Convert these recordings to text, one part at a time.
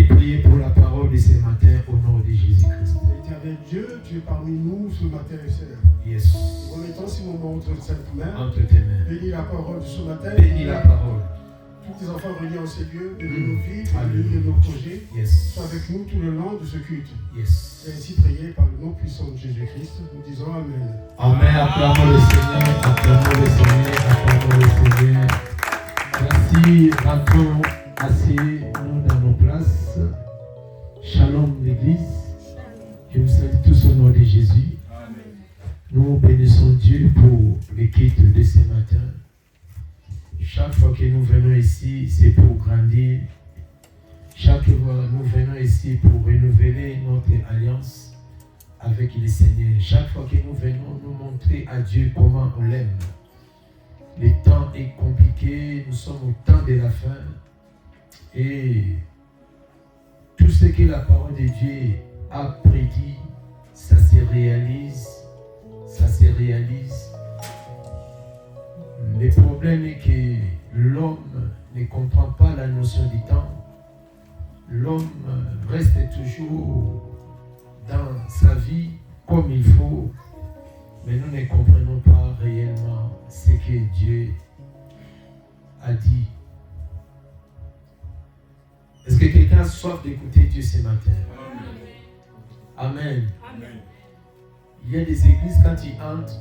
prier pour la parole de ce matin au nom de Jésus-Christ. Éternel Dieu, tu es parmi nous ce matin, Seigneur. Yes. Nous remettons ce moment entre tes mains. Entre tes mains. Bénis la parole de ce matin. Bénis la parole. Tous tes enfants réunis en ces lieux, de nos vies, Alléluia. de nos projets, Yes. sois avec nous tout le long de ce culte. Yes. C'est ainsi prié par le nom puissant de Jésus-Christ. Nous disons Amen. Amen. Acclamons le Seigneur. Acclamons le Seigneur. Acclamons le Seigneur. Merci. Rentrons asseyez-nous dans nos places. Shalom l'Église. Je vous salue tous au nom de Jésus. Amen. Nous bénissons Dieu pour le culte de ce matin. Chaque fois que nous venons ici, c'est pour grandir. Chaque fois que nous venons ici pour renouveler notre alliance avec le Seigneur. Chaque fois que nous venons nous montrer à Dieu comment on l'aime. Le temps est compliqué, nous sommes au temps de la fin. Et tout ce que la parole de Dieu a prédit, ça se réalise. Ça se réalise. Le problème est que l'homme ne comprend pas la notion du temps. L'homme reste toujours dans sa vie comme il faut, mais nous ne comprenons pas réellement ce que Dieu a dit. Est-ce que quelqu'un a soif d'écouter Dieu ce matin? Amen. Amen. Il y a des églises, quand tu entres,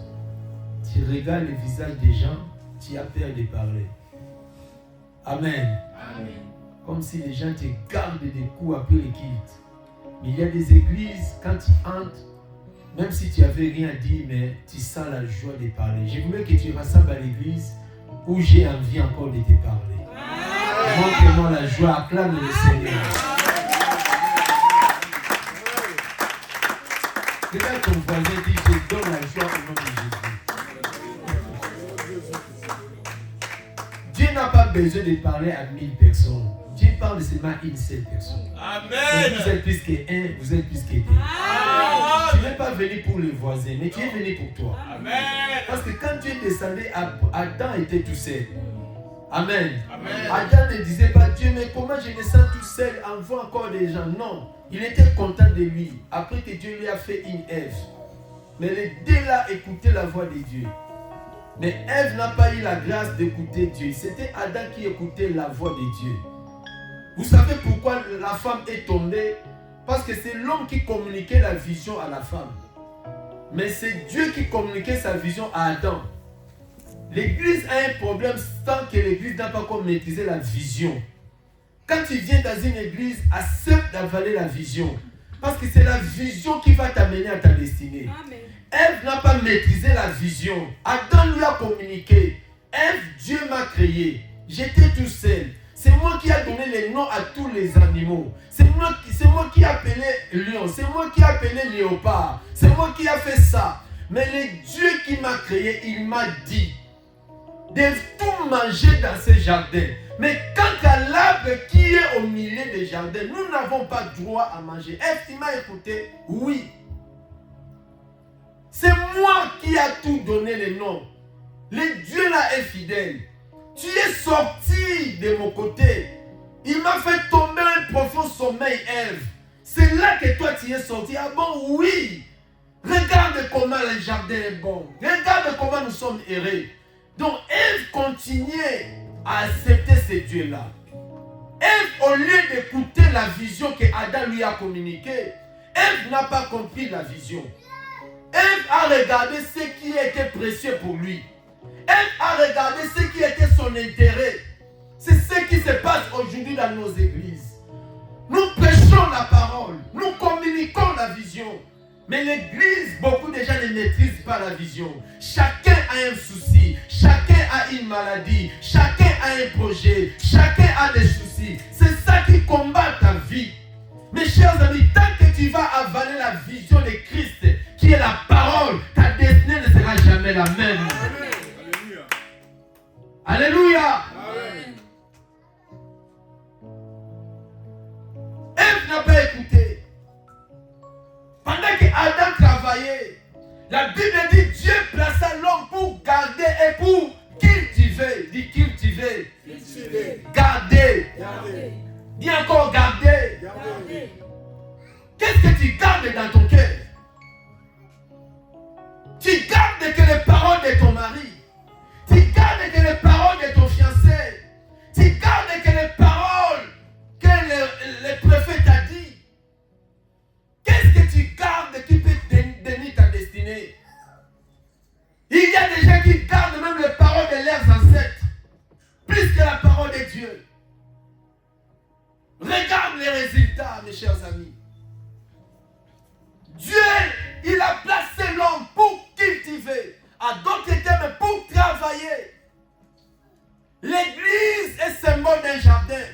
tu regardes le visage des gens, tu as peur de parler. Amen. Amen. Comme si les gens te gardent des coups après le culte. Mais il y a des églises, quand tu entres, même si tu n'avais rien dit, mais tu sens la joie de parler. Je voulais que tu rassembles à l'église où j'ai envie encore de te parler. Montre-moi la joie, acclame le Seigneur. Regarde ton voisin, dit, je donne la joie au nom de Jésus. Dieu n'a pas besoin de parler à 1000 personnes. Dieu parle seulement à une seule personne. Amen. Donc vous êtes plus qu'un, vous êtes plus que deux. Tu n'es pas venu pour les voisins, mais tu es venu pour toi. Amen. Parce que quand Dieu descendait, Adam était tout seul. Amen. Amen. Adam ne disait pas, Dieu, mais comment je descends tout seul, envoie encore des gens. Non, il était content de lui. Après que Dieu lui a fait une Ève. Mais les deux là écoutaient la voix de Dieu. Mais Ève n'a pas eu la grâce d'écouter Dieu. C'était Adam qui écoutait la voix de Dieu. Vous savez pourquoi la femme est tombée? Parce que c'est l'homme qui communiquait la vision à la femme. Mais c'est Dieu qui communiquait sa vision à Adam. L'église a un problème tant que l'église n'a pas encore maîtrisé la vision. Quand tu viens dans une église, accepte d'avaler la vision. Parce que c'est la vision qui va t'amener à ta destinée. Amen. Ève n'a pas maîtrisé la vision. Adam lui a communiqué. Ève, Dieu m'a créé. J'étais tout seul. C'est moi qui ai donné les noms à tous les animaux. C'est moi qui ai appelé lion. C'est moi qui ai appelé léopard. C'est moi qui ai fait ça. Mais le Dieu qui m'a créé, il m'a dit de tout manger dans ce jardin. Mais quant à l'arbre qui est au milieu des jardins, nous n'avons pas droit à manger. Est-ce qu'il m'a écouté? Oui. C'est moi qui ai tout donné les noms. Le Dieu là est fidèle. Tu es sorti de mon côté. Il m'a fait tomber un profond sommeil, Ève. C'est là que toi tu es sorti. Ah bon, oui. Regarde comment le jardin est bon. Regarde comment nous sommes heureux. Donc Ève continuait à accepter ce Dieu-là. Ève, au lieu d'écouter la vision que Adam lui a communiquée, Ève n'a pas compris la vision. Ève a regardé ce qui était précieux pour lui. Ève a regardé ce qui était son intérêt. C'est ce qui se passe aujourd'hui dans nos églises. Nous prêchons la parole, nous communiquons la vision. Mais l'église, beaucoup de gens ne maîtrisent pas la vision. Chacun a un souci, chacun a une maladie, chacun a un projet, chacun a des soucis. C'est ça qui combat ta vie. Mes chers amis, tant que tu vas avaler la vision de Christ, qui est la parole, ta destinée ne sera jamais la même. Alléluia. Alléluia. Amen. Ève n'a pas écouté. Pendant que Adam travaillait, la Bible dit Dieu plaça l'homme pour garder et pour cultiver. Dit cultiver. Cultiver. Garder. Garder. Dis encore garder. Garder. Qu'est-ce que tu gardes dans ton cœur? Tu gardes que les paroles de ton mari. Tu gardes que les paroles de ton fiancé. Tu gardes que les paroles que le prophète a dit. Qu'est-ce que tu gardes qui peut dénier ta destinée? Il y a des gens qui gardent même les paroles de leurs ancêtres, plus que la parole de Dieu. Regarde les résultats, mes chers amis. Dieu, il a placé l'homme pour cultiver, à d'autres termes, pour travailler. L'église est symbole d'un jardin.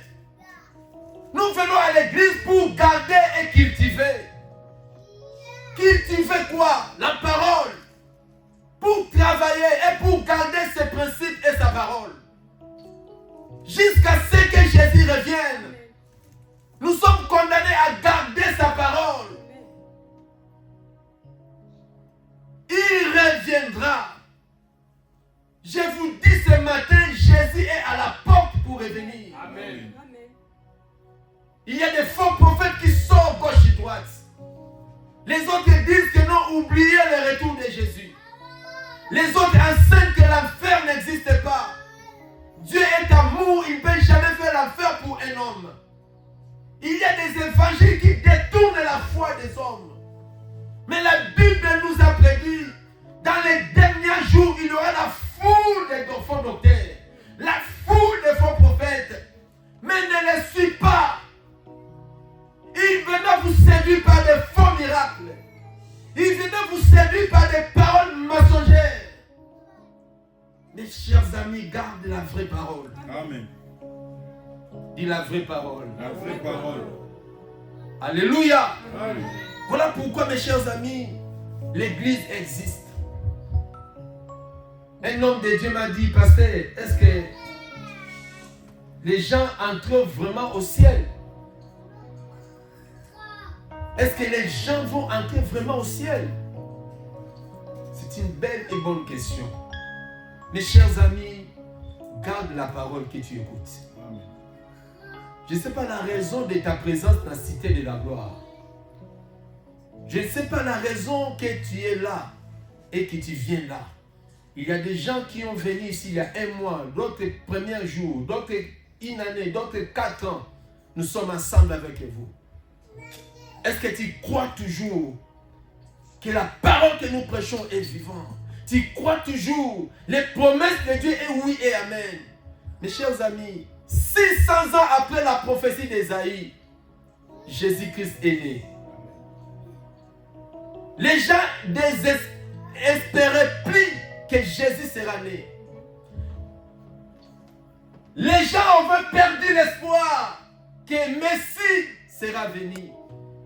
Nous venons à l'église pour garder et cultiver. Cultiver quoi? La parole. Pour travailler et pour garder ses principes et sa parole. Jusqu'à ce que Jésus revienne. Nous sommes condamnés à garder sa parole. Il reviendra. Je vous dis ce matin, Jésus est à la porte pour revenir. Amen. Il y a des faux prophètes qui sortent gauche et droite. Les autres disent que non, oubliez le retour de Jésus. Les autres enseignent que l'enfer n'existe pas. Dieu est amour, il ne peut jamais faire l'enfer pour un homme. Il y a des évangiles qui détournent la foi des hommes. Mais la Bible nous a prédit, dans les derniers jours, il y aura la foule de faux docteurs, la foule de faux prophètes. Mais ne les suis pas. Ils venaient vous séduire par des faux miracles. Ils venaient vous séduire par des paroles mensongères. Mes chers amis, gardez la vraie parole. Amen. Dis la vraie parole. La vraie parole. Alléluia. Amen. Voilà pourquoi, mes chers amis, l'église existe. Un homme de Dieu m'a dit, pasteur, est-ce que les gens entrent vraiment au ciel? Est-ce que les gens vont entrer vraiment au ciel? C'est une belle et bonne question. Mes chers amis, garde la parole que tu écoutes. Amen. Je ne sais pas la raison de ta présence dans la cité de la gloire. Je ne sais pas la raison que tu es là et que tu viens là. Il y a des gens qui ont venu ici il y a un mois, d'autres premier jour, d'autres une année, d'autres 4 ans. Nous sommes ensemble avec vous. Est-ce que tu crois toujours que la parole que nous prêchons est vivante? Tu crois toujours les promesses de Dieu est oui et amen. Mes chers amis, 600 ans après la prophétie d'Ésaïe, Jésus-Christ est né. Les gens n'espéraient plus que Jésus sera né. Les gens ont perdu l'espoir que Messie sera venu.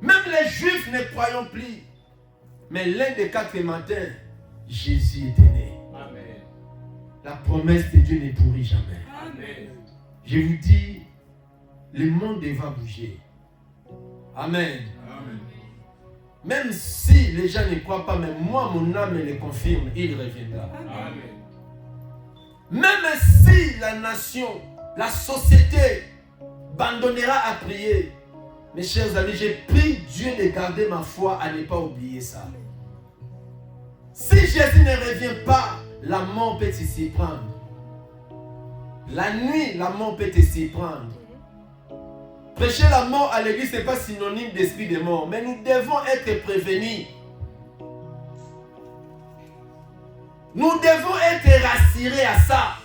Même les Juifs ne croyons plus. Mais l'un des 4 matins, Jésus était né. Amen. La promesse de Dieu ne pourrit jamais. Amen. Je vous dis, le monde va bouger. Amen. Amen. Même si les gens ne croient pas, mais moi, mon âme le confirme, il reviendra. Amen. Même si la nation, la société abandonnera à prier, mes chers amis, j'ai prie Dieu de garder ma foi à ne pas oublier ça. Si Jésus ne revient pas, la mort peut s'y prendre. La nuit, la mort peut s'y prendre. Prêcher la mort à l'église, ce n'est pas synonyme d'esprit de mort, mais nous devons être prévenus. Nous devons être rassurés à ça.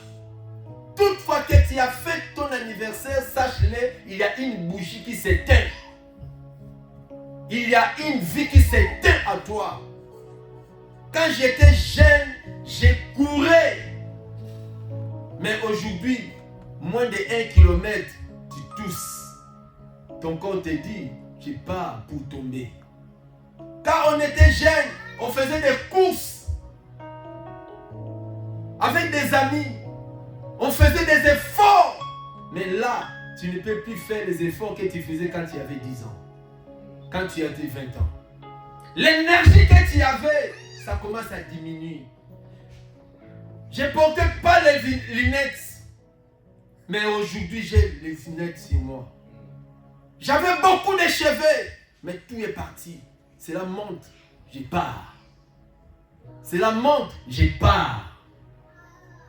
Toutefois que tu as fait ton anniversaire, sache-le, il y a une bougie qui s'éteint. Il y a une vie qui s'éteint à toi. Quand j'étais jeune, j'ai couru. Mais aujourd'hui, moins de 1 kilomètre, tu tousses. Ton corps te dit, tu pars pour tomber. Quand on était jeune, on faisait des courses avec des amis. On faisait des efforts. Mais là, tu ne peux plus faire les efforts que tu faisais quand tu avais 10 ans. Quand tu avais 20 ans. L'énergie que tu avais, ça commence à diminuer. Je ne portais pas les lunettes. Mais aujourd'hui, j'ai les lunettes sur moi. J'avais beaucoup de cheveux, mais tout est parti. C'est la montre, j'ai peur. C'est la montre, j'ai peur.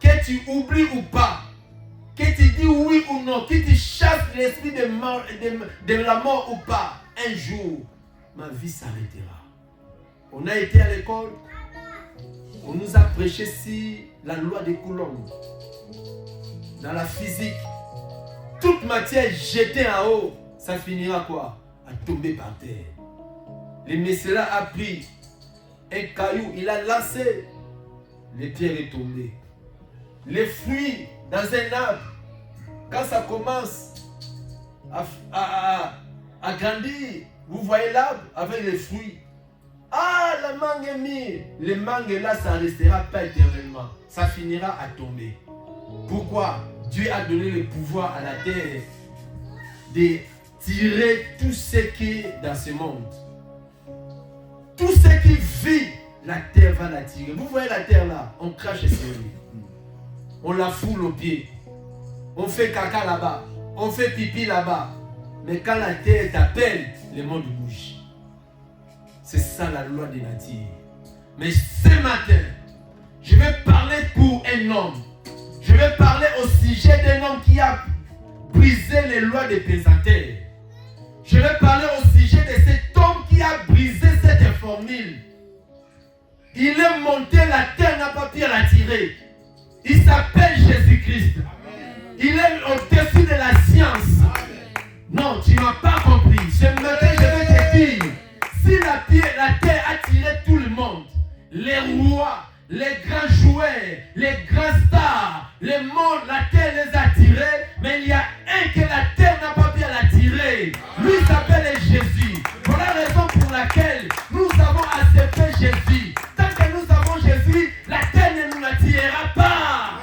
Que tu oublies ou pas, que tu dis oui ou non, que tu chasses l'esprit de la mort ou pas, un jour, ma vie s'arrêtera. On a été à l'école, on nous a prêché sur la loi des Coulomb. Dans la physique, toute matière jetée en haut, ça finira quoi? À tomber par terre. Le Messie a pris un caillou, il a lancé, les pierres est tombée. Les fruits dans un arbre, quand ça commence à grandir, vous voyez l'arbre avec les fruits. Ah, la mangue est mise. Les mangues là, ça ne restera pas éternellement. Ça finira à tomber. Pourquoi? Dieu a donné le pouvoir à la terre de tirer tout ce qui est dans ce monde. Tout ce qui vit, la terre va la tirer. Vous voyez la terre là, on crache sur lui. On la foule aux pieds. On fait caca là-bas. On fait pipi là-bas. Mais quand la terre t'appelle, le monde bouge. C'est ça la loi des natures. Mais ce matin, je vais parler pour un homme. Je vais parler au sujet d'un homme qui a brisé les lois des pesanteurs. Je vais parler au sujet de cet homme qui a brisé cette formule. Il est monté, la terre n'a pas pu l'attirer. Il s'appelle Jésus-Christ. Il est au-dessus de la science. Non, tu ne m'as pas compris. Ce matin, je vais te dire, si la terre a tiré tout le monde, les rois, les grands joueurs, les grands stars, le monde, la terre les a tirés, mais il y a un que la terre n'a pas pu l'attirer. Lui s'appelle Jésus. Voilà la raison pour laquelle nous avons accepté Jésus. Tant que nous avons Jésus, la terre ne nous attirera pas.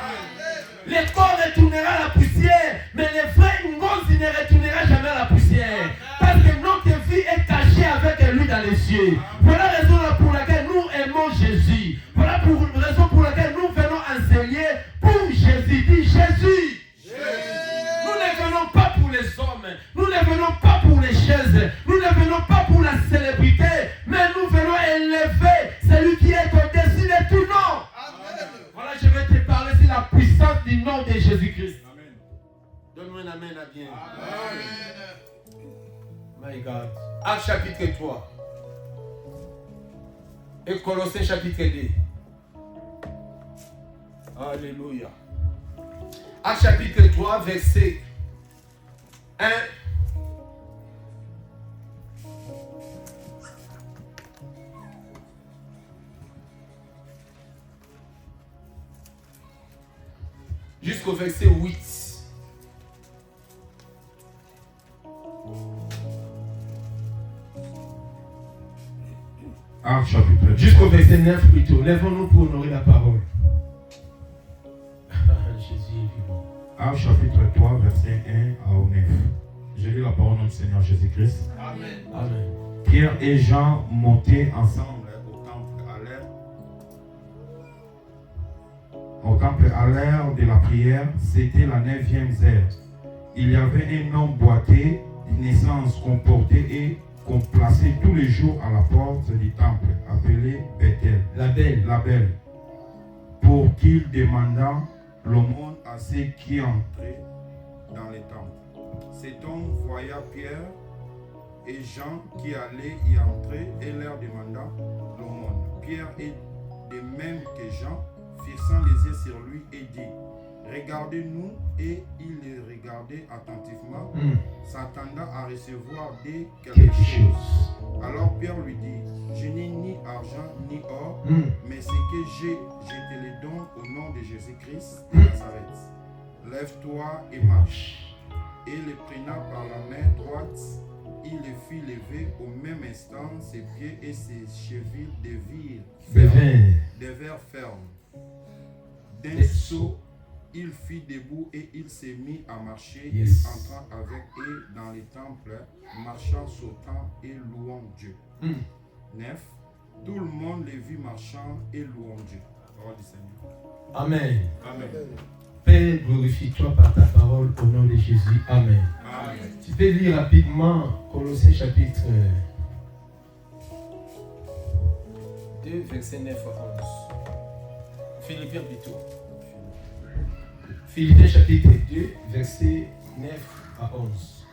Le corps retournera à la poussière, mais le vrai Ngozi ne retournera jamais à la poussière. Parce que notre vie est cachée avec lui dans les cieux. Voilà la raison pour laquelle nous aimons Jésus. Voilà la raison pour laquelle nous venons enseigner pour Jésus. Dis Jésus. Nous ne venons pas pour les hommes. Nous ne venons pas pour les chaises. Nous ne venons pas pour la célébrité. Mais nous venons élever celui qui est au-dessus de tout nom. Voilà, je vais te parler sur la puissance du nom de Jésus-Christ. Donne-moi un amen à bien. My God. Actes chapitre 3. Et Colossiens chapitre 2. Alléluia. Actes chapitre 3, verset 1. Jusqu'au verset 8. Actes chapitre 3. Jusqu'au verset 9 plutôt. Lèvons-nous pour honorer la parole. Jésus est vivant. Actes chapitre 3, verset 1 à 9. Je lis la parole du Seigneur Jésus-Christ. Amen. Amen. Pierre et Jean montaient ensemble au temple à l'heure de la prière. C'était la 9e heure. Il y avait un homme boiteux de naissance qu'on portait et qu'on plaçait tous les jours à la porte du temple, appelé Bethel, la belle, pour qu'il demandât l'aumône à ceux qui entraient dans les temples. Cet homme voya Pierre et Jean qui allaient y entrer et leur demanda l'aumône. Pierre, et de même que Jean, fixant les yeux sur lui, et dit: Regardez-nous. Et il les regardait attentivement, s'attendant à recevoir des quelque chose. Alors Pierre lui dit: Je n'ai ni argent ni or, mais ce que j'ai, je te le donne au nom de Jésus-Christ de Nazareth. Lève-toi et marche. Et le prenant par la main droite, il le fit lever. Au même instant, ses pieds et ses chevilles devinrent fermes. D'un saut, il fit debout et il s'est mis à marcher, entrant avec eux dans les temples, marchant, sautant et louant Dieu. 9. Tout le monde les vit marchant et louant Dieu. Parole du Seigneur. Amen. Amen. Père, glorifie-toi par ta parole au nom de Jésus. Amen. Amen. Tu peux lire rapidement Colossiens chapitre 2, verset 9 à 11. Philippiens plutôt. Philippiens chapitre 2, verset 9 à 11.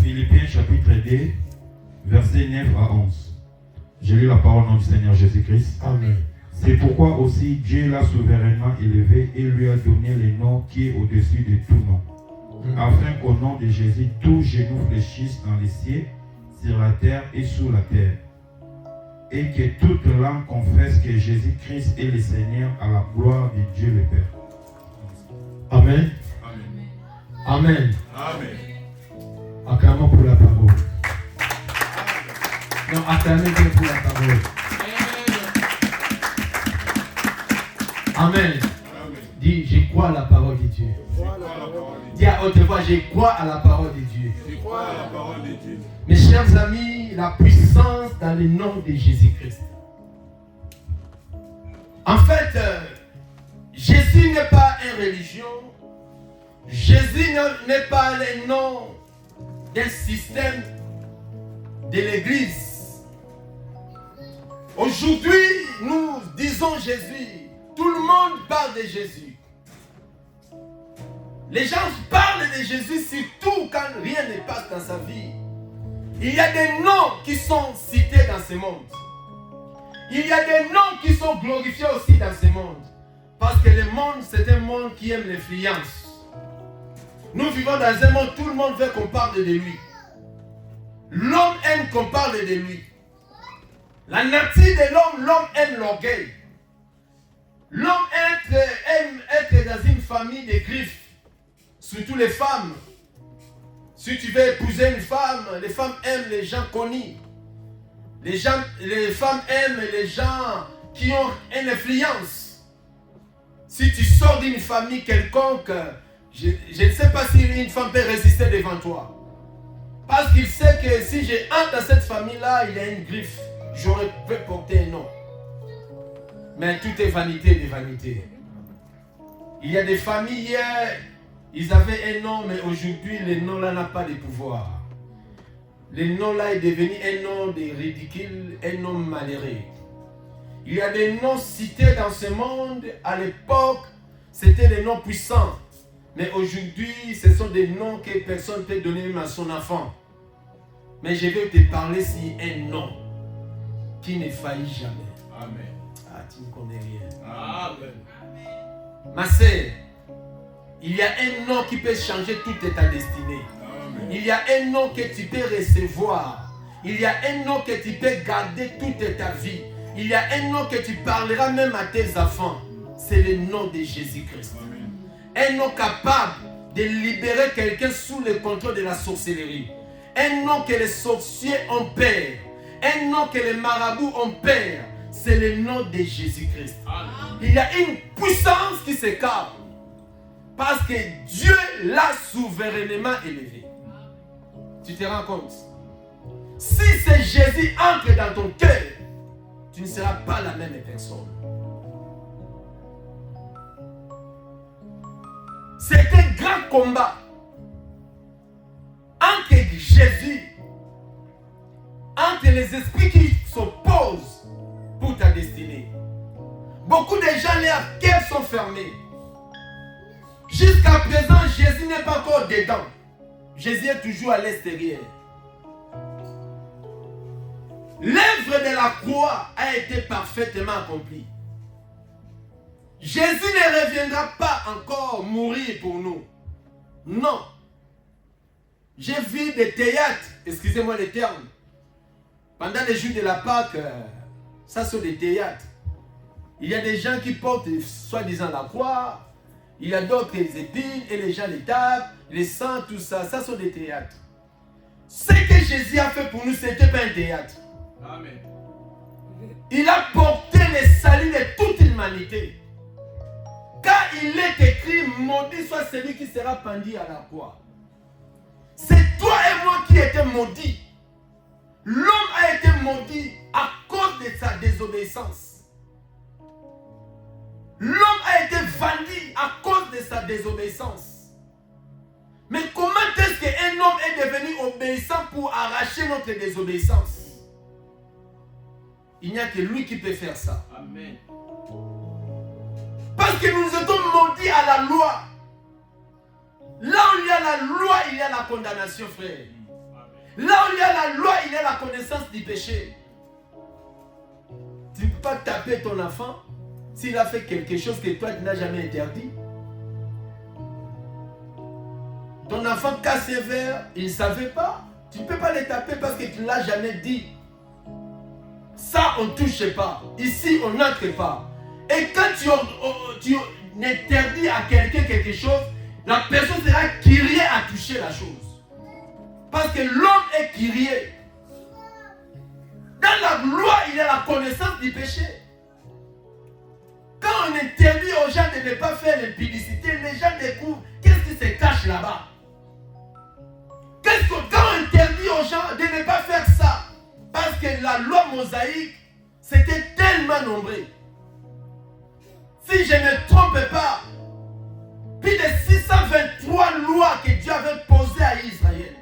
Philippiens chapitre 2, versets 9 à 11. Je lis la parole au nom du Seigneur Jésus-Christ. Amen. C'est pourquoi aussi Dieu l'a souverainement élevé et lui a donné le nom qui est au-dessus de tout nom, afin qu'au nom de Jésus, tous genoux fléchissent dans les cieux, sur la terre et sous la terre, et que toute langue confesse que Jésus-Christ est le Seigneur à la gloire de Dieu le Père. Amen. Amen. Amen. Amen. Acclamons pour la parole. Non, acclamez bien pour la parole. Amen. Amen. Dis, je crois à la parole de Dieu. Je crois à la parole de Dieu. Dis à haute voix, je crois à la parole de Dieu. Je crois à la parole de Dieu. Mes chers amis, la puissance dans le nom de Jésus-Christ. En fait, Jésus n'est pas une religion. Jésus n'est pas le nom d'un système de l'Église. Aujourd'hui, nous disons Jésus. Tout le monde parle de Jésus. Les gens parlent de Jésus surtout quand rien ne passe dans sa vie. Il y a des noms qui sont cités dans ce monde. Il y a des noms qui sont glorifiés aussi dans ce monde. Parce que le monde, c'est un monde qui aime l'influence. Nous vivons dans un monde, tout le monde veut qu'on parle de lui. L'homme aime qu'on parle de lui. La nature de l'homme aime l'orgueil. L'homme aime être dans une famille de griffes. Surtout les femmes. Si tu veux épouser une femme, les femmes aiment les gens connus. Les femmes aiment les gens qui ont une influence. Si tu sors d'une famille quelconque, je ne sais pas si une femme peut résister devant toi. Parce qu'il sait que si je entre dans cette famille-là, il y a une griffe. J'aurais pu porter un nom. Mais tout est vanité de vanité. Il y a des familles hier, ils avaient un nom, mais aujourd'hui, le nom-là n'a pas de pouvoir. Le nom-là est devenu un nom de ridicule, un nom malheureux. Il y a des noms cités dans ce monde. À l'époque, c'était des noms puissants. Mais aujourd'hui, ce sont des noms que personne ne peut donner même à son enfant. Mais je vais te parler sur un nom qui ne faillit jamais. Amen. Ah, tu ne connais rien. Amen. Ma sœur, il y a un nom qui peut changer toute ta destinée. Amen. Il y a un nom que tu peux recevoir. Il y a un nom que tu peux garder toute ta vie. Il y a un nom que tu parleras même à tes enfants. C'est le nom de Jésus-Christ. Un nom capable de libérer quelqu'un sous le contrôle de la sorcellerie. Un nom que les sorciers ont peur. Un nom que les marabouts ont peur. C'est le nom de Jésus-Christ. Il y a une puissance qui s'écarte. Parce que Dieu l'a souverainement élevé. Tu te rends compte? Si ce Jésus entre dans ton cœur, tu ne seras pas la même personne. C'est un grand combat entre Jésus, entre les esprits qui s'opposent pour ta destinée. Beaucoup de gens, leurs cœurs sont fermés. Jusqu'à présent, Jésus n'est pas encore dedans. Jésus est toujours à l'extérieur. L'œuvre de la croix a été parfaitement accomplie. Jésus ne reviendra pas encore mourir pour nous. Non. J'ai vu des théâtres, excusez-moi le terme. Pendant les jours de la Pâque, ça sont des théâtres. Il y a des gens qui portent soi-disant la croix. Il y a d'autres épines et les gens les tapent, les sangs, tout ça. Ça sont des théâtres. Ce que Jésus a fait pour nous, ce n'était pas un théâtre. Amen. Il a porté le salut de toute l'humanité. Car il est écrit, maudit soit celui qui sera pendu à la croix. C'est toi et moi qui étions maudits. L'homme a été maudit à cause de sa désobéissance. L'homme a été banni à cause de sa désobéissance. Mais comment est-ce qu'un homme est devenu obéissant pour arracher notre désobéissance? Il n'y a que lui qui peut faire ça. Amen. Parce que nous étions maudits à la loi. Là où il y a la loi, il y a la condamnation, frère. Là où il y a la loi, il y a la connaissance du péché. Tu ne peux pas taper ton enfant s'il a fait quelque chose que toi tu n'as jamais interdit. Ton enfant casse ses verres, il ne savait pas. Tu ne peux pas les taper parce que tu ne l'as jamais dit. Ça, on ne touche pas. Ici, on n'entre pas. Et quand tu interdis à quelqu'un quelque chose, la personne sera curieux à toucher la chose. Parce que l'homme est curieux. Dans la loi, il y a la connaissance du péché. Quand on interdit aux gens de ne pas faire l'impudicité, les gens découvrent qu'est-ce qui se cache là-bas. Quand on interdit aux gens de ne pas faire ça, parce que la loi mosaïque, c'était tellement nombreux. Si je ne me trompe pas, plus de 623 lois que Dieu avait posées à Israël.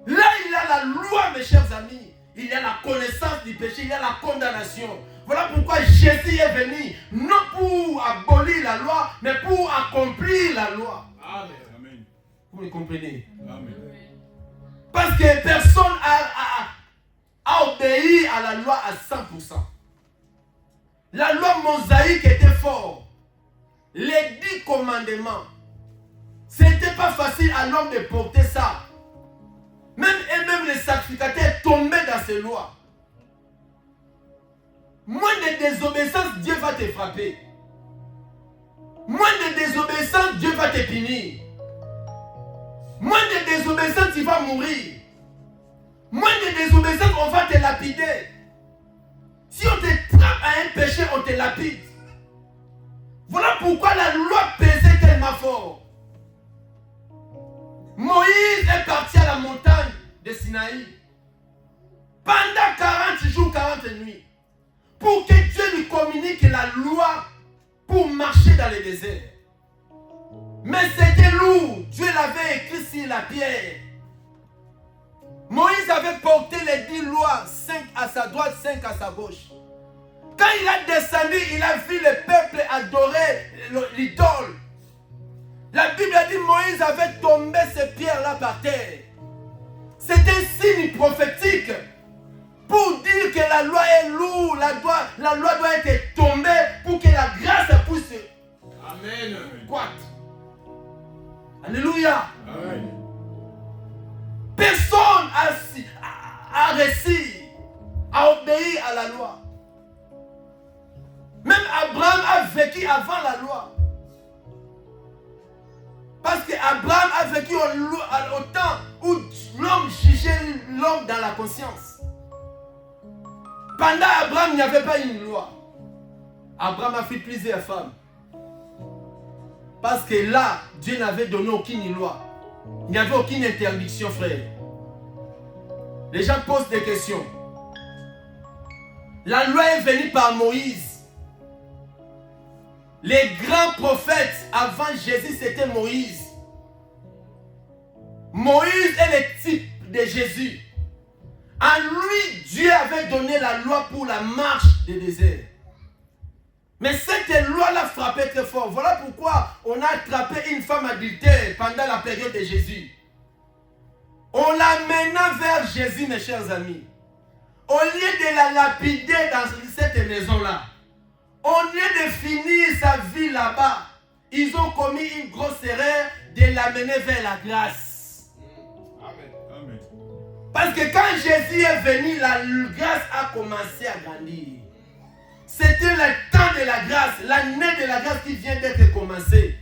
Là, il y a la loi, mes chers amis. Il y a la connaissance du péché, il y a la condamnation. Voilà pourquoi Jésus est venu, non pour abolir la loi, mais pour accomplir la loi. Amen. Vous me comprenez? Amen. Parce que personne a obéi à la loi à 100%. La loi mosaïque était forte. Les 10 commandements. Ce n'était pas facile à l'homme de porter ça. Même les sacrificateurs tombaient dans ces lois. Moins de désobéissance, Dieu va te frapper. Moins de désobéissance, Dieu va te punir. Moins de désobéissance, tu vas mourir. Moins de désobéissance, on va te lapider. Si on te trappe à un péché, on te lapide. Voilà pourquoi la loi pesait tellement fort. Moïse est parti à la montagne de Sinaï pendant 40 jours, 40 nuits, pour que Dieu lui communique la loi pour marcher dans le désert. Mais c'était lourd. Dieu l'avait écrit sur la pierre. Moïse avait porté les 10 lois, 5 à sa droite, 5 à sa gauche. Quand il a descendu, il a vu le peuple adorer l'idole. La Bible a dit que Moïse avait tombé ces pierres-là par terre. C'est un signe prophétique pour dire que la loi est lourde, la loi doit être tombée pour que la grâce puisse. Amen. Quoi? Alléluia. Amen. Personne a réussi à obéir à la loi. Même Abraham a vécu avant la loi. Parce qu'Abraham a vécu au temps où l'homme jugeait l'homme dans la conscience. Pendant Abraham, il n'y avait pas une loi. Abraham a fait plusieurs femmes. Parce que là, Dieu n'avait donné aucune loi. Il n'y avait aucune interdiction, frère. Les gens posent des questions. La loi est venue par Moïse. Les grands prophètes avant Jésus, c'était Moïse. Moïse est le type de Jésus. En lui, Dieu avait donné la loi pour la marche des déserts. Mais cette loi l'a frappé très fort. Voilà pourquoi on a attrapé une femme adultère pendant la période de Jésus. On l'amena vers Jésus, mes chers amis. Au lieu de la lapider dans cette maison-là, au lieu de finir sa vie là-bas, ils ont commis une grosse erreur de l'amener vers la grâce. Amen. Parce que quand Jésus est venu, la grâce a commencé à grandir. C'était le temps de la grâce, l'année de la grâce qui vient d'être commencée.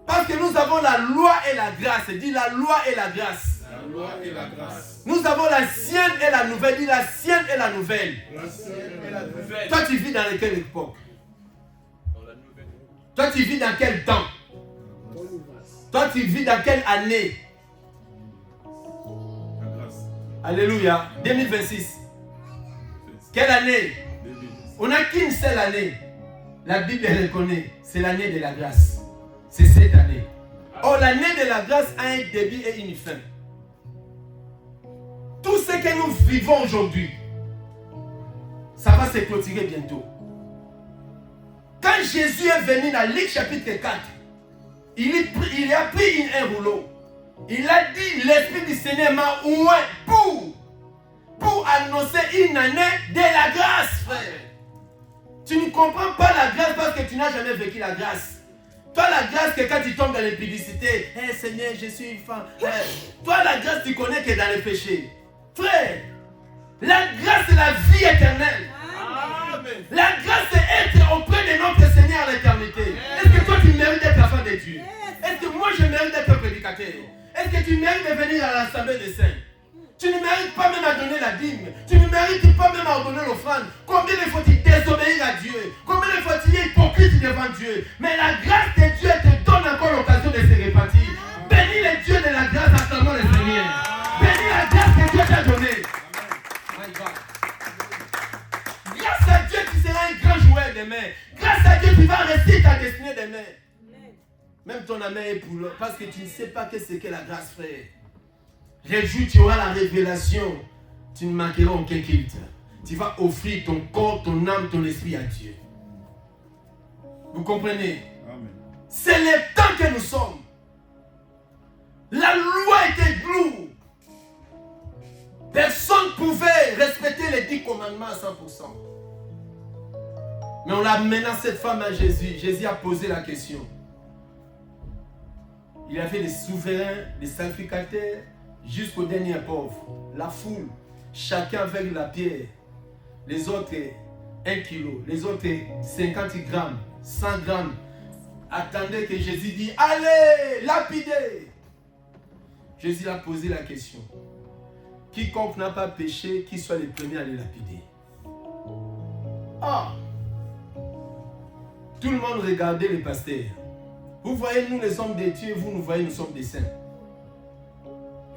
Parce que nous avons la loi et la grâce. Dis la loi et la grâce. La loi et la grâce. Nous avons l'ancienne et la nouvelle. Dis l'ancienne et la nouvelle. L'ancienne et la nouvelle. Toi, tu vis dans quelle époque? Dans la nouvelle. Toi, tu vis dans quel temps? Toi, tu vis dans quelle année? La grâce. Alléluia. 2026. Quelle année? On n'a qu'une seule année. La Bible elle reconnaît. C'est l'année de la grâce. C'est cette année. Or, l'année de la grâce a un début et une fin. Tout ce que nous vivons aujourd'hui, ça va se clôturer bientôt. Quand Jésus est venu dans Luc chapitre 4, il a pris un rouleau. Il a dit, l'Esprit du Seigneur m'a oint pour annoncer une année de la grâce, frère. Tu ne comprends pas la grâce parce que tu n'as jamais vécu la grâce. Toi, la grâce, que quand tu tombes dans l'impudicité, hey, Seigneur, je suis une femme. Hey. Toi, la grâce, tu connais que dans le péché. Frère, la grâce, c'est la vie éternelle. Amen. La grâce, c'est être auprès de notre Seigneur à l'éternité. Est-ce que toi, tu mérites d'être la femme de Dieu? Est-ce que moi, je mérite d'être un prédicateur? Est-ce que tu mérites de venir à l'assemblée des saints? Tu ne mérites pas même à donner la dîme. Tu ne mérites pas même à donner l'offrande. Combien de fois tu désobéis à Dieu? Combien de fois tu es hypocrite devant Dieu? Mais la grâce de Dieu te donne encore l'occasion de se repentir. Bénis le Dieu de la grâce, acclamons le Seigneur. Bénis la grâce que Dieu t'a donnée. Grâce à Dieu, tu seras un grand joueur demain. Grâce à Dieu, tu vas rester ta destinée demain. Même ton ami est pour l'autre. Parce que tu ne sais pas ce qu'est la grâce, frère. Le jour où tu auras la révélation, tu ne manqueras aucun culte. Tu vas offrir ton corps, ton âme, ton esprit à Dieu. Vous comprenez? Amen. C'est le temps que nous sommes. La loi était lourde. Personne ne pouvait respecter les 10 commandements à 100%. Mais on a mené cette femme à Jésus. Jésus a posé la question. Il y avait des souverains, des sacrificateurs, jusqu'au dernier pauvre. La foule, chacun avec la pierre. Les autres 1 kilo, les autres 50 grammes, 100 grammes. Attendez que Jésus dit, allez, lapidez. Jésus a posé la question. Quiconque n'a pas péché, qu'il soit le premier à les lapider. Ah! Tout le monde regardait les pasteurs. Vous voyez, nous les hommes de Dieu, vous nous voyez, nous sommes des saints.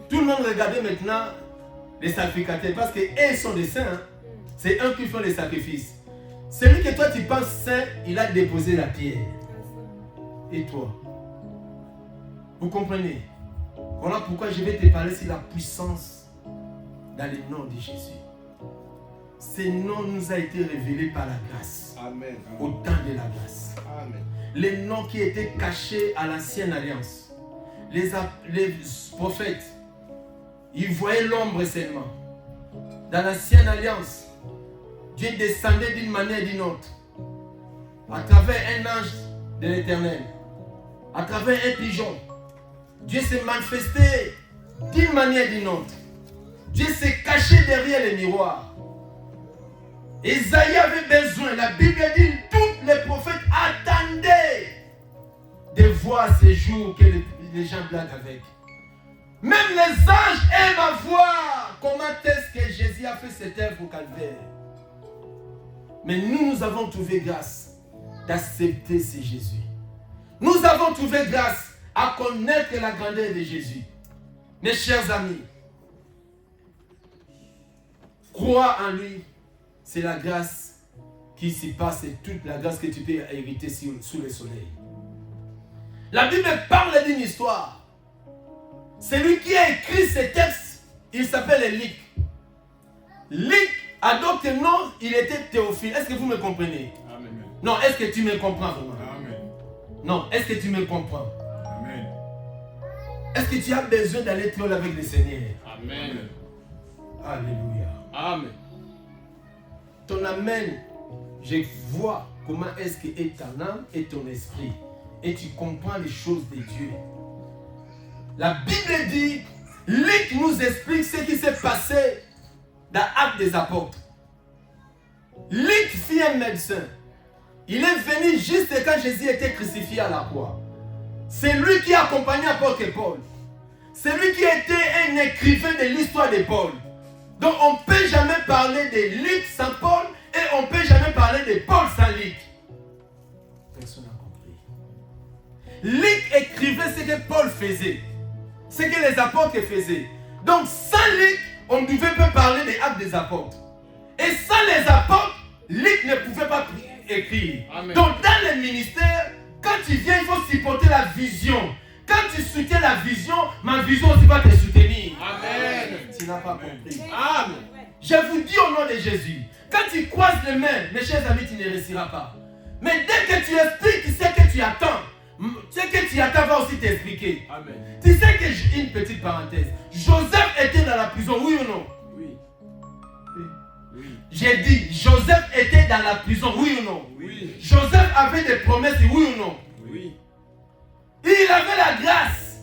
Tout le monde regardait maintenant les sacrificateurs parce qu'ils sont des saints. Hein? C'est eux qui font les sacrifices. Celui que toi tu penses saint, il a déposé la pierre. Et toi? Vous comprenez? Voilà pourquoi je vais te parler sur la puissance dans le nom de Jésus. Ce nom nous a été révélé par la grâce. Amen. Au temps de la grâce. Amen. Les noms qui étaient cachés à l'ancienne alliance. Les prophètes, ils voyaient l'ombre seulement. Dans l'ancienne alliance, Dieu descendait d'une manière ou d'une autre. À travers un ange de l'Éternel. À travers un pigeon. Dieu s'est manifesté d'une manière ou d'une autre. Dieu s'est caché derrière les miroirs. Isaïe avait besoin, la Bible dit, tous les prophètes attendaient de voir ces jours que les gens blaguent avec. Même les anges aiment à voir comment est-ce que Jésus a fait cette œuvre au calvaire. Mais nous avons trouvé grâce d'accepter ce Jésus. Nous avons trouvé grâce à connaître la grandeur de Jésus. Mes chers amis, croire en lui. C'est la grâce qui s'y passe et toute la grâce que tu peux hériter sous le soleil. La Bible parle d'une histoire. Celui qui a écrit ce texte, il s'appelle Luc. Luc a d'autres noms, il était Théophile. Est-ce que vous me comprenez? Amen. Non, est-ce que tu me comprends vraiment? Amen. Non, est-ce que tu me comprends? Amen. Est-ce que tu as besoin d'aller très haut avec le Seigneur? Amen. Alléluia. Amen. Ton amen, je vois comment est-ce que est ton âme et ton esprit. Et tu comprends les choses de Dieu. La Bible dit, Luc nous explique ce qui s'est passé dans Actes des Apôtres. Luc fit un médecin. Il est venu juste quand Jésus était crucifié à la croix. C'est lui qui accompagnait l'apôtre Paul. C'est lui qui était un écrivain de l'histoire de Paul. Donc on ne peut jamais parler de Luc sans Paul et on ne peut jamais parler de Paul sans Luc. Personne n'a compris. Luc écrivait ce que Paul faisait, ce que les apôtres faisaient. Donc sans Luc, on ne devait pas parler des actes des apôtres. Et sans les apôtres, Luc ne pouvait pas écrire. Amen. Donc dans les ministères, quand tu viens, il faut supporter la vision. Quand tu soutiens la vision, ma vision aussi va te soutenir. Amen. Tu n'as pas compris. Amen. Je vous dis au nom de Jésus, quand tu croises les mains, mes chers amis, tu ne réussiras pas. Mais dès que tu expliques, tu sais que tu attends. Ce que tu attends va aussi t'expliquer. Amen. Tu sais que, une petite parenthèse, Joseph était dans la prison, oui ou non? Oui. Oui. J'ai dit, Joseph était dans la prison, oui ou non? Oui. Joseph avait des promesses, oui ou non? Oui. Il avait la grâce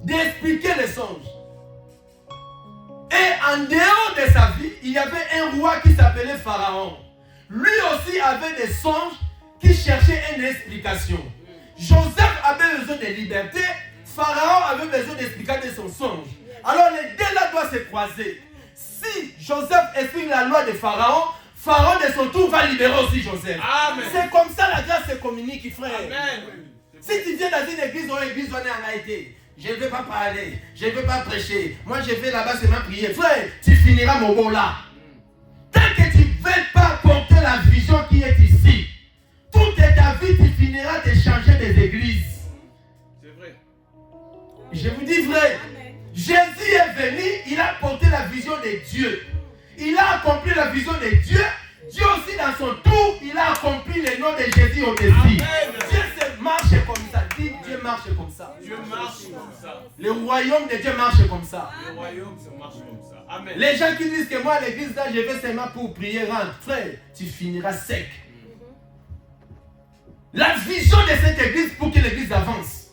d'expliquer les songes. Et en dehors de sa vie, il y avait un roi qui s'appelait Pharaon. Lui aussi avait des songes qui cherchaient une explication. Joseph avait besoin de liberté, Pharaon avait besoin d'expliquer son songe. Alors les deux là doivent se croiser. Si Joseph explique la loi de Pharaon, Pharaon de son tour va libérer aussi Joseph. Amen. C'est comme ça la grâce se communique, frère. Amen. Si tu viens dans une église, on a été. Je ne vais pas parler, je ne vais pas prêcher. Moi, je vais là-bas seulement prier. Frère, tu finiras mon beau là. Tant que tu ne veux pas porter la vision qui est ici, toute ta vie, tu finiras de changer des églises. C'est vrai. Je vous dis vrai. Jésus est venu, il a porté la vision de Dieu. Il a accompli la vision de Dieu. Dieu aussi, dans son tour, il a accompli le nom de Jésus au-dessus. Dieu marche comme ça. Dis, Dieu marche comme ça. Dieu marche comme ça. Le royaume de Dieu marche comme ça. Le royaume se marche comme ça. Amen. Les gens qui disent que moi, à l'église, là, je vais seulement pour prier, rentre. Frère, tu finiras sec. La vision de cette église pour que l'église avance,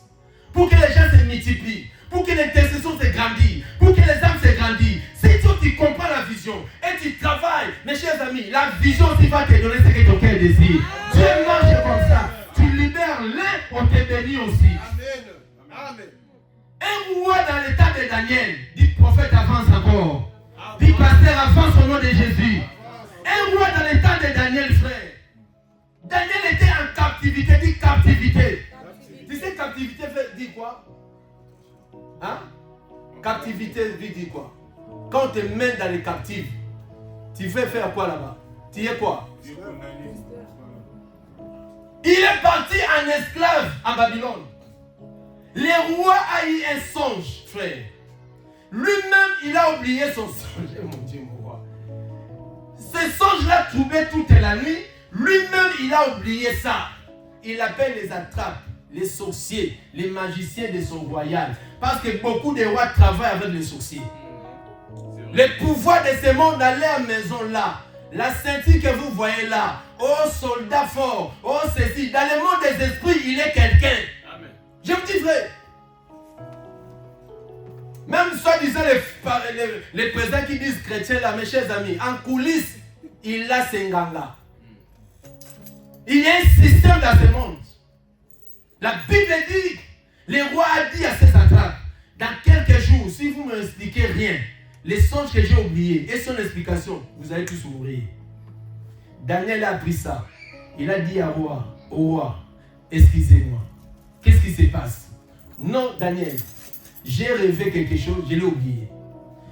pour que les gens se multiplient, pour que l'intercession se grandisse, pour que les âmes se grandissent. Si toi, tu comprends la vision et tu travailles, mes chers amis, la vision aussi va te donner ce que ton cœur désire. Dieu marche comme ça. Tu libères l'un, on te bénit aussi. Amen. Amen. Un roi dans l'état de Daniel, dit prophète avance encore. Dit pasteur avance au nom de Jésus. Un roi dans l'état de Daniel, frère. Daniel était en captivité, dit captivité. Tu sais captivité dit quoi? Hein? Captivité veut dire quoi? Quand on te met dans les captifs, tu fais faire quoi là-bas? Tu es quoi? Il est parti en esclave en Babylone. Le roi a eu un songe, frère. Lui-même, il a oublié son songe. Mon Dieu, mon roi. Ce songe-là troublait toute la nuit. Lui-même, il a oublié ça. Il appelle les attrapes, les sorciers, les magiciens de son royal. Parce que beaucoup de rois travaillent avec les sorciers. Le pouvoir de ce monde dans leur maison là. La ceinture que vous voyez là. Oh soldat fort. Oh ceci. Dans le monde des esprits, il est quelqu'un. Amen. Je vous dis frère. Même soi-disant les présidents qui disent chrétiens là, mes chers amis, en coulisses, il a ce gang-là. Il y a un système dans ce monde. La Bible dit, le roi a dit à ses attrapes, dans quelques jours, si vous ne m'expliquez rien, les songes que j'ai oubliés et son explication, vous allez tous mourir. Daniel a appris ça. Il a dit au roi, excusez-moi, qu'est-ce qui se passe? Non, Daniel, j'ai rêvé quelque chose, je l'ai oublié.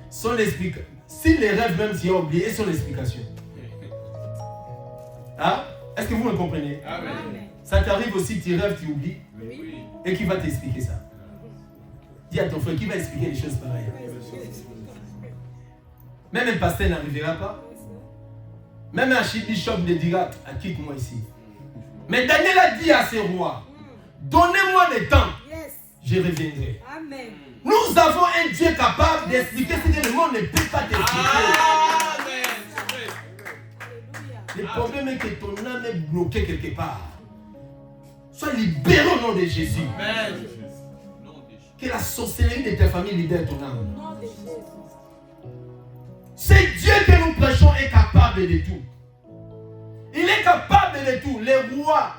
Son explication, si les rêves même s'il a oublié, et son explication. Hein? Est-ce que vous me comprenez? Amen. Ça t'arrive aussi, tu rêves, tu oublies. Oui. Et qui va t'expliquer ça? Dis à ton frère, qui va expliquer les choses pareilles? Même un pasteur n'arrivera pas. Même un archibishop ne dira, quitte-moi ici. Mais Daniel a dit à ses rois, donnez-moi le temps, je reviendrai. Amen. Nous avons un Dieu capable d'expliquer ce que le monde ne peut pas t'expliquer. Amen. Le problème est que ton âme est bloquée quelque part. Sois libéré au nom de Jésus. Amen. Que la sorcellerie de ta famille libère ton âme. Au nom de Jésus. C'est Dieu que nous prêchons est capable de tout. Il est capable de tout. Le roi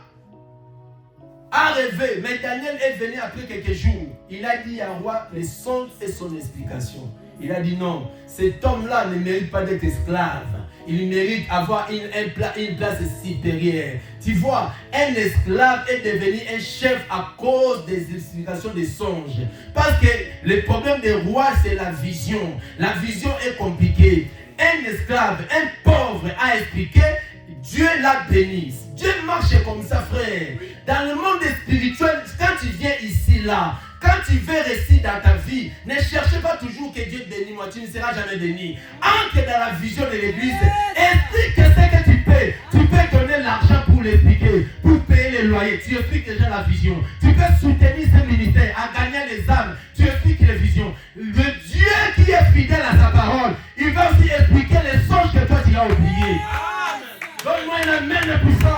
a rêvé, mais Daniel est venu après quelques jours. Il a dit à roi les songes et son explication. Il a dit non, cet homme-là ne mérite pas d'être esclave. il mérite d'avoir une place supérieure. Tu vois, un esclave est devenu un chef à cause des explications des songes. Parce que le problème des rois, c'est la vision. La vision est compliquée. Un esclave, un pauvre a expliqué, Dieu l'a béni. Dieu marche comme ça, frère. Dans le monde spirituel, quand tu viens ici, là, quand tu veux réussir dans ta vie, ne cherchez pas toujours que Dieu bénisse moi, tu ne seras jamais béni. Entre dans la vision de l'église, explique ce que tu peux. Tu peux donner l'argent pour l'expliquer, pour payer les loyers. Tu expliques déjà la vision. Tu peux soutenir ce ministère à gagner les âmes. Tu expliques les visions. Le Dieu qui est fidèle à sa parole, il va aussi expliquer les songes que toi tu as oubliés. Donne-moi un amen puissant.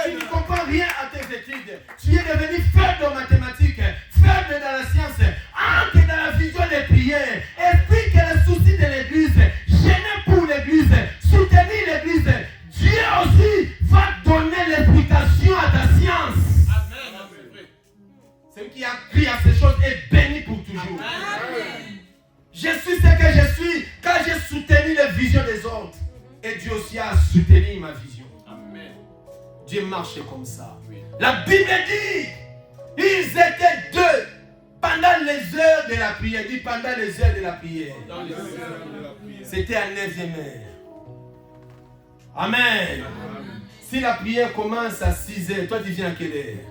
Tu ne comprends rien à tes études. Tu es devenu faible en mathématiques, faible dans la science, entre dans la vision des prières. Explique les soucis de l'église, gêner pour l'église, soutenir l'église. Dieu aussi va donner l'explication à ta science. Amen. Celui qui a crié à ces choses est béni pour toujours. Amen. Je suis ce que je suis quand j'ai soutenu les visions des autres. Et Dieu aussi a soutenu ma vision. Amen. Dieu marche comme ça. Oui. La Bible dit, ils étaient deux pendant les heures de la prière. Dit pendant les heures de la prière. Dans les heures de la prière. C'était à 9e heure. Amen. Amen. Si la prière commence à 6 heures, toi tu viens à quelle heure?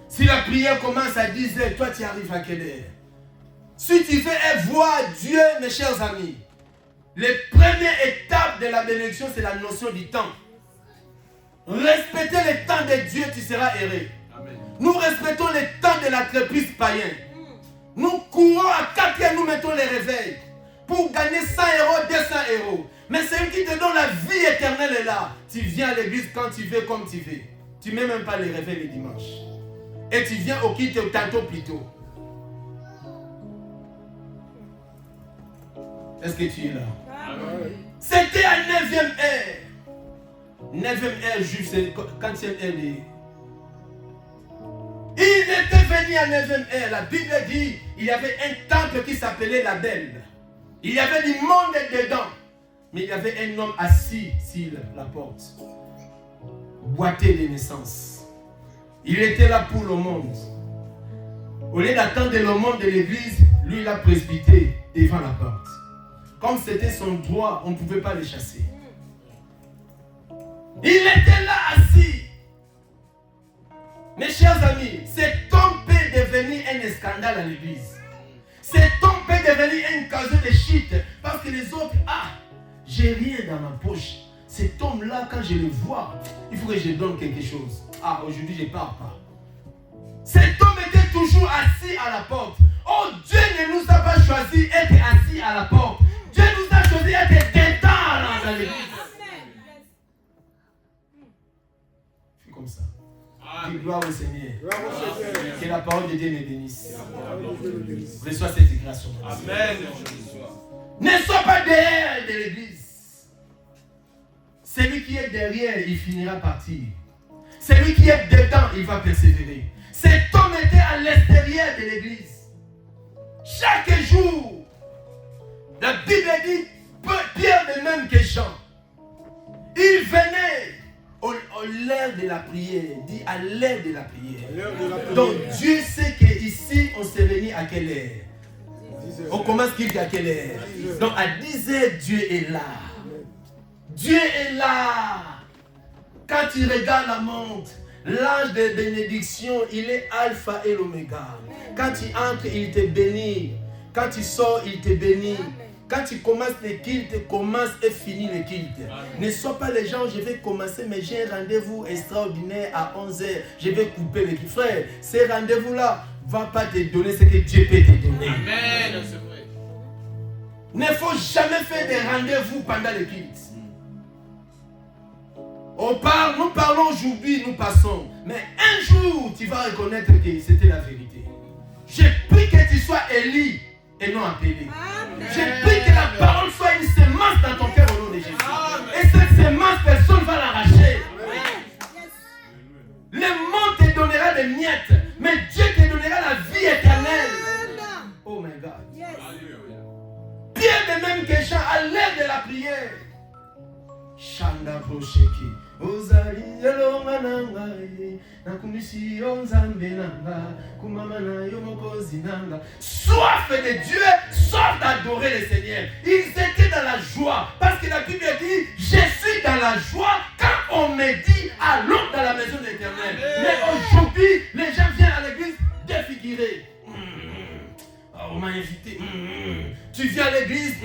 Si la prière commence à 10 heures, toi tu arrives à quelle heure? Si tu veux voir Dieu, mes chers amis, la première étape de la bénédiction, c'est la notion du temps. Respecter le temps de Dieu, tu seras heureux. Amen. Nous respectons le temps de la crépice païen. Nous courons à 4 heures, nous mettons les réveils pour gagner 100 euros, 200 euros. Mais celui qui te donne la vie éternelle est là. Tu viens à l'église quand tu veux, comme tu veux. Tu ne mets même pas les réveils le dimanche. Et tu viens au kit tantôt plus tôt. Est-ce que tu es là? Amen. C'était à 9e heure. 9e heure, juste quand c'est heure. Il était venu à 9e heure. La Bible dit il y avait un temple qui s'appelait la Belle. Il y avait du monde dedans. Mais il y avait un homme assis sur la porte. Boité de naissance. Il était là pour le monde. Au lieu d'attendre le monde de l'église, lui il a précipité devant la porte. Comme c'était son droit, on ne pouvait pas le chasser. Il était là assis. Mes chers amis, cet homme peut devenir un scandale à l'église. Cet homme peut devenir un cadeau de shit. Parce que les autres, j'ai rien dans ma poche. Cet homme-là, quand je le vois, il faut que je donne quelque chose. Aujourd'hui, je ne pars pas. Cet homme était toujours assis à la porte. Oh, Dieu ne nous a pas choisi d'être assis à la porte. Dieu nous a choisi d'être détents dans l'église. C'est comme ça. Dis gloire au Seigneur. Que la parole de Dieu me bénisse. Reçois cette grâce. Amen. Ne sois pas derrière de l'église. Celui qui est derrière, il finira par partir. Celui qui est dedans, il va persévérer. Cet homme était à l'extérieur de l'église. Chaque jour, la Bible dit, Pierre de même que Jean, il venait à l'heure de la prière. Dit à l'heure de la prière. Donc Dieu sait qu'ici, on s'est réunis à quelle heure? On commence à quelle heure? Donc à 10 heures, Dieu est là. Dieu est là. Quand tu regardes la montre, l'ange de bénédiction, il est alpha et l'oméga. Quand tu entres, il te bénit. Quand tu sors, il te bénit. Quand tu commences le culte, commence et finis le culte. Ne sois pas les gens, je vais commencer, mais j'ai un rendez-vous extraordinaire à 11h. Je vais couper le culte. Frère, ces rendez-vous-là ne vont pas te donner ce que Dieu peut te donner. Amen. C'est vrai. Il ne faut jamais faire des rendez-vous pendant le culte. Nous parlons aujourd'hui, nous passons. Mais un jour, tu vas reconnaître que c'était la vérité. Je prie que tu sois élu et non appelé. Je prie que la parole soit une semence dans ton cœur au nom de Jésus. Et cette semence, personne ne va l'arracher. Le monde te donnera des miettes, mais Dieu te donnera la vie éternelle. Oh my God. Pierre de mêmes que Jean à l'aide de la prière. Chanda Procheki. Ozali elonga nanga nakumisi yo nzambe nanga kumama na yo mokozi nanga. Soif de Dieu, soif d'adorer le Seigneur. Ils étaient dans la joie parce que la Bible dit je suis dans la joie quand on me dit allons dans la maison de l'Éternel. Mais aujourd'hui les gens viennent à l'église défigurés. On m'a invité. Tu viens à l'église.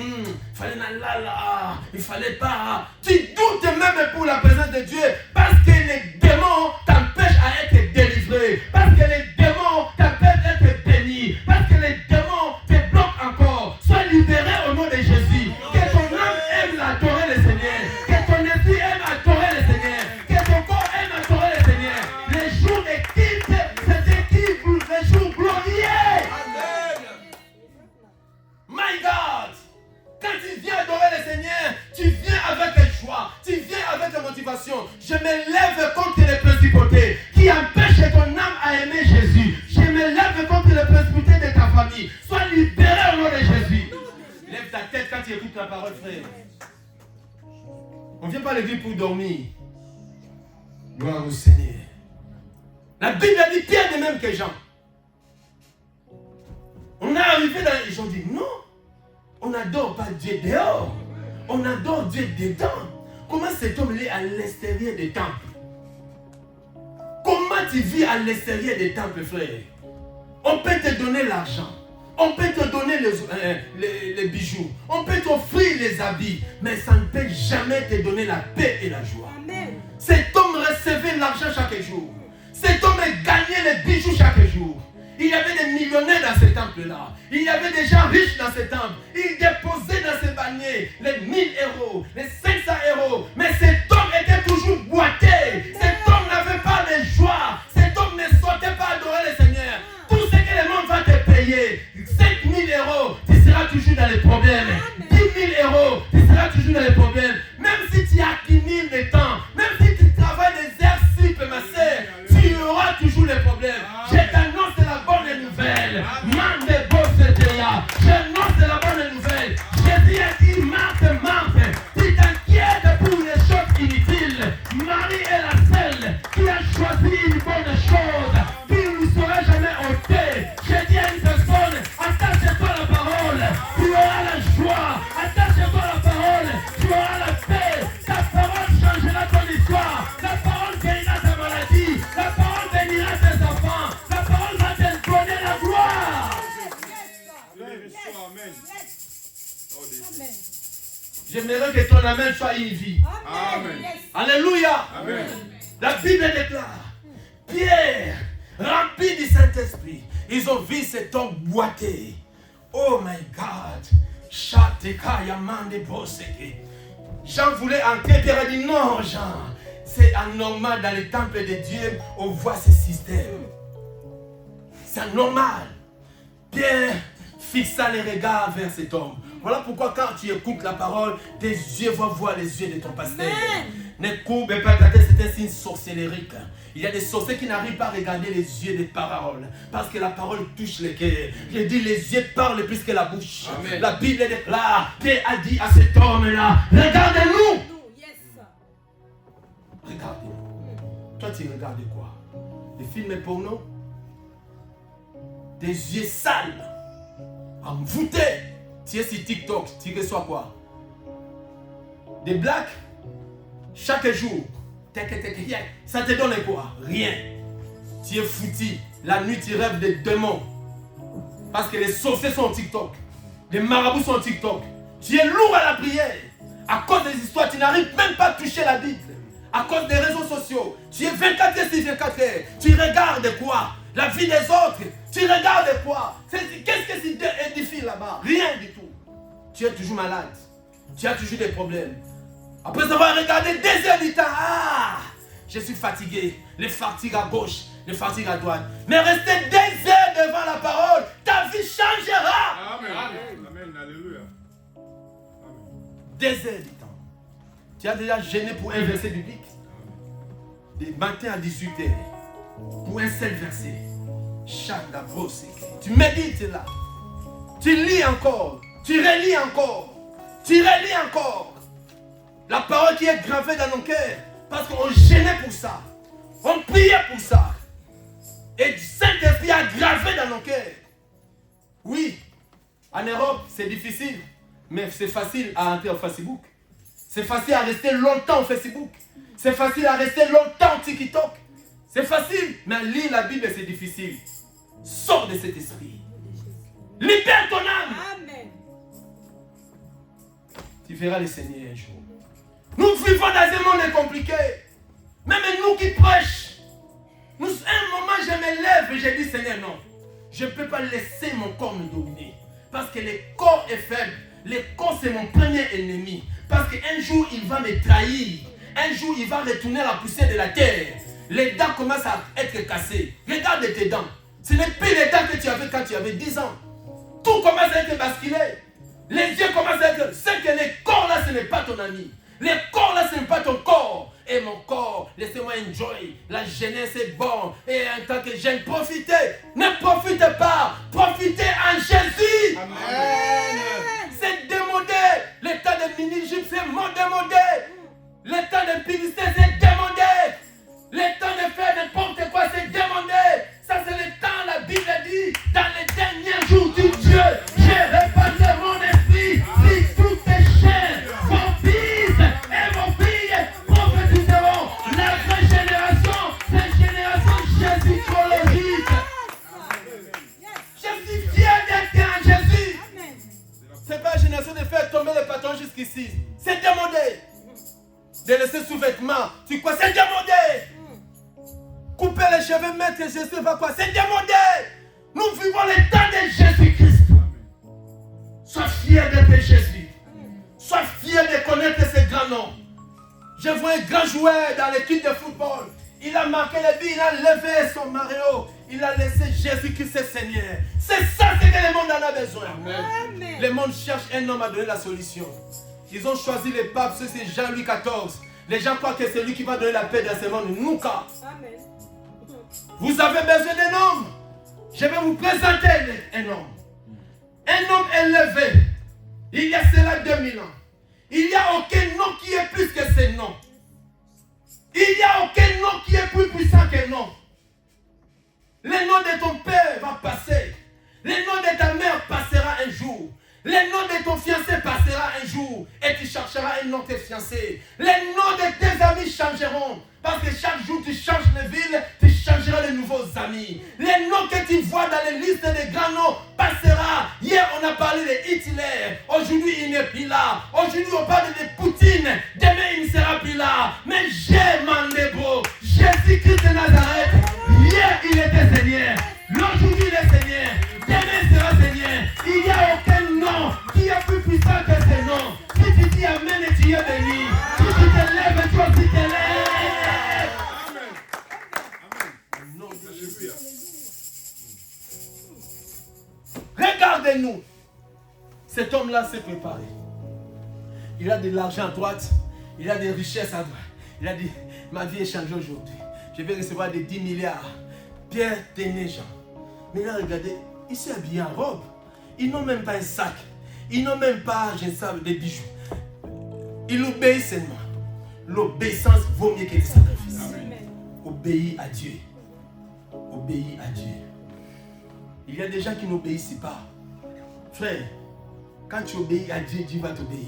Fallait là. Il fallait pas. Tu doutes même pour la présence de Dieu. Parce que les démons t'empêchent à être délivré. Parce que les démons t'empêchent d'être béni. Parce que les démons te bloquent encore. Sois libéré au nom de Jésus. Que ton âme aime adorer le Seigneur. Que ton esprit aime adorer le Seigneur. Que ton corps aime adorer le Seigneur. Les jours de quitte, c'est les jours glorieux. My God! Quand tu viens adorer le Seigneur, tu viens avec la joie, tu viens avec la motivation. Je me lève contre les principautés qui empêchent ton âme à aimer Jésus. Je me lève contre les principautés de ta famille. Sois libéré au nom de Jésus. Lève ta tête quand tu écoutes la parole, frère. On ne vient pas à l'église pour dormir. Gloire au Seigneur. La Bible a dit Pierre de même que Jean. On est arrivé dans... Ils ont dit non. On n'adore pas Dieu dehors. On adore Dieu dedans. Comment cet homme est à l'extérieur des temples? Comment tu vis à l'extérieur des temples, frère? On peut te donner l'argent. On peut te donner les bijoux. On peut t'offrir les habits. Mais ça ne peut jamais te donner la paix et la joie. Amen. Cet homme recevait l'argent chaque jour. Cet homme gagnait les bijoux chaque jour. Il y avait des millionnaires dans ce temple-là. Il y avait des gens riches dans ce temple. Il déposait dans ses paniers les 1000 euros, les 500 euros. Mais cet homme était toujours boité. Cet homme n'avait pas de joie. Cet homme ne sortait pas adorer le Seigneur. Tout ce que le monde va te payer, 5 000 euros, tu seras toujours dans les problèmes. 10 000 euros, tu seras toujours dans les problèmes. Même si tu accumules le temps, même si tu travailles des heures sup, ma sœur, tu auras toujours les problèmes. Je t'annonce la bonne nouvelle. J'annonce la bonne nouvelle. Jésus a dit Marthe, tu t'inquiètes pour les choses inutiles. Marie est la seule qui a choisi une bonne chose qui ne sera jamais ôtée. J'ai dit à une personne, attache-toi à la parole, tu auras la joie. Attache-toi à la parole, tu auras la paix. Ta parole changera ton histoire. La parole guérira ta maladie. La parole bénira tes enfants. La parole va te donner la gloire. J'aimerais que ton amen soit une vie. Amen. Alléluia. Amen. La Bible déclare, Pierre, rempli du Saint-Esprit, ils ont vu cet homme boiter. Oh my God. Jean voulait entrer, Pierre a dit non, Jean. C'est anormal dans les temples de Dieu, on voit ce système. C'est anormal. Pierre fixa les regards vers cet homme. Voilà pourquoi quand tu écoutes la parole, tes yeux vont voir les yeux de ton pasteur. Ne coupe pas ta tête, c'est un signe sorcellérique. Il y a des sorciers qui n'arrivent pas à regarder les yeux des paroles. Parce que la parole touche les cœurs. Je dis les yeux parlent plus que la bouche. Amen. La Bible déclare, Dieu a dit à cet homme-là, regardez-nous. Regardez-nous. Toi tu regardes quoi? Des films porno? Des yeux sales, envoûtés. Tu es sur TikTok, tu reçois quoi? Des blagues? Chaque jour. Ça te donne quoi? Rien. Tu es foutu. La nuit, tu rêves des démons. Parce que les sorciers sont TikTok. Les marabouts sont TikTok. Tu es lourd à la prière. À cause des histoires, tu n'arrives même pas à toucher la Bible. À cause des réseaux sociaux. Tu es 24 heures sur 24 heures. Tu regardes quoi? La vie des autres. Tu regardes quoi? Qu'est-ce que tu édifies là-bas? Rien du tout. Tu es toujours malade. Tu as toujours des problèmes. Après avoir regardé 2 heures du temps, je suis fatigué. Les fatigues à gauche, les fatigues à droite. Mais rester 2 heures devant la parole, ta vie changera. Amen. Amen. Alléluia. 2 heures du temps. Tu as déjà gêné pour un verset biblique? Du matin à 18h. Pour un seul verset. Tu médites là. Tu lis encore. Tu relis encore. Tu relis encore la parole qui est gravée dans nos cœurs. Parce qu'on gênait pour ça. On priait pour ça. Et le Saint-Esprit a gravé dans nos cœurs. Oui, en Europe, c'est difficile. Mais c'est facile à entrer au Facebook. C'est facile à rester longtemps au Facebook. C'est facile à rester longtemps au TikTok. C'est facile. Mais lire la Bible, c'est difficile. Sors de cet esprit. Libère ton âme. Amen. Tu verras le Seigneur un jour. Nous vivons dans un monde compliqué. Même nous qui prêchons. À un moment, je me lève et je dis, Seigneur, non. Je ne peux pas laisser mon corps me dominer. Parce que le corps est faible. Le corps, c'est mon premier ennemi. Parce qu'un jour, il va me trahir. Un jour, il va retourner à la poussière de la terre. Les dents commencent à être cassées. Regarde tes dents. Ce n'est plus les dents que tu avais quand tu avais 10 ans. Tout commence à être basculé. Les yeux commencent à être... C'est que le corps là, ce n'est pas ton ami. Le corps là, ce n'est pas ton corps. Et mon corps, laissez-moi enjoy. La jeunesse est bon. Et en tant que jeune, profitez. Ne profitez pas. Profitez en Jésus. Amen. C'est démodé. L'état de mini-jupe, c'est démodé. L'état de Philistins, c'est démodé. L'état de faire n'importe quoi, c'est démodé. Ça, c'est le temps, la Bible dit, dans les derniers jours du Dieu, j'ai répandu mon esprit sur toutes les chaînes. Vos fils et vos filles prophétiseront. La vraie génération, c'est une génération jésus-chrologique. Je suis fier d'être en Jésus. C'est pas une génération de faire tomber les patrons jusqu'ici. C'est démodé. De laisser sous-vêtements, tu crois, c'est démodé. Couper les cheveux, mettre Jésus, pas quoi, c'est démodé. Nous vivons le temps de Jésus-Christ. Sois fier d'être Jésus. Sois fier de connaître ce grand nom. Je vois un grand joueur dans l'équipe de football. Il a marqué le but, il a levé son Mario. Il a laissé Jésus-Christ Seigneur. C'est ça ce que le monde en a besoin. Amen. Le monde cherche un homme à donner la solution. Ils ont choisi le pape, c'est Jean-Louis XIV. Les gens croient que c'est lui qui va donner la paix dans ce monde. Nouka. Amen. Vous avez besoin d'un homme. Je vais vous présenter un homme. Un homme élevé. Il y a cela 2000 ans. Il n'y a aucun nom qui est plus que ce nom. Il n'y a aucun nom qui est plus puissant que nom. Le nom de ton père va passer. Le nom de ta mère passera un jour. Le nom de ton fiancé passera un jour. Et tu chercheras un nom de fiancé. Les noms de tes amis changeront. Parce que chaque jour tu changes de ville, tu changeras de nouveaux amis. Les noms que tu vois dans les listes des grands noms passera. Hier on a parlé de Hitler. Aujourd'hui il n'est plus là. Aujourd'hui on parle de Poutine. Demain il ne sera plus là. Mais j'ai mon débro. Jésus-Christ de Nazareth. Hier il était Seigneur. Aujourd'hui il est Seigneur. Demain il sera Seigneur. Il n'y a aucun nom qui est plus puissant que ce nom. Si tu dis Amen et tu es béni. Si tu te lèves, toi aussi te lèves. Regardez-nous. Cet homme-là s'est préparé. Il a de l'argent à droite. Il a des richesses à droite. Il a dit, ma vie est changée aujourd'hui. Je vais recevoir des 10 milliards. Pierre tenait Jean. Mais là, regardez, il s'est habillé en robe. Ils n'ont même pas un sac. Ils n'ont même pas, je ne sais pas, des bijoux. Il obéit seulement. L'obéissance vaut mieux que les sacrifices. Obéis à Dieu. Obéis à Dieu. Il y a des gens qui n'obéissent pas. Frère, quand tu obéis à Dieu, Dieu va t'obéir.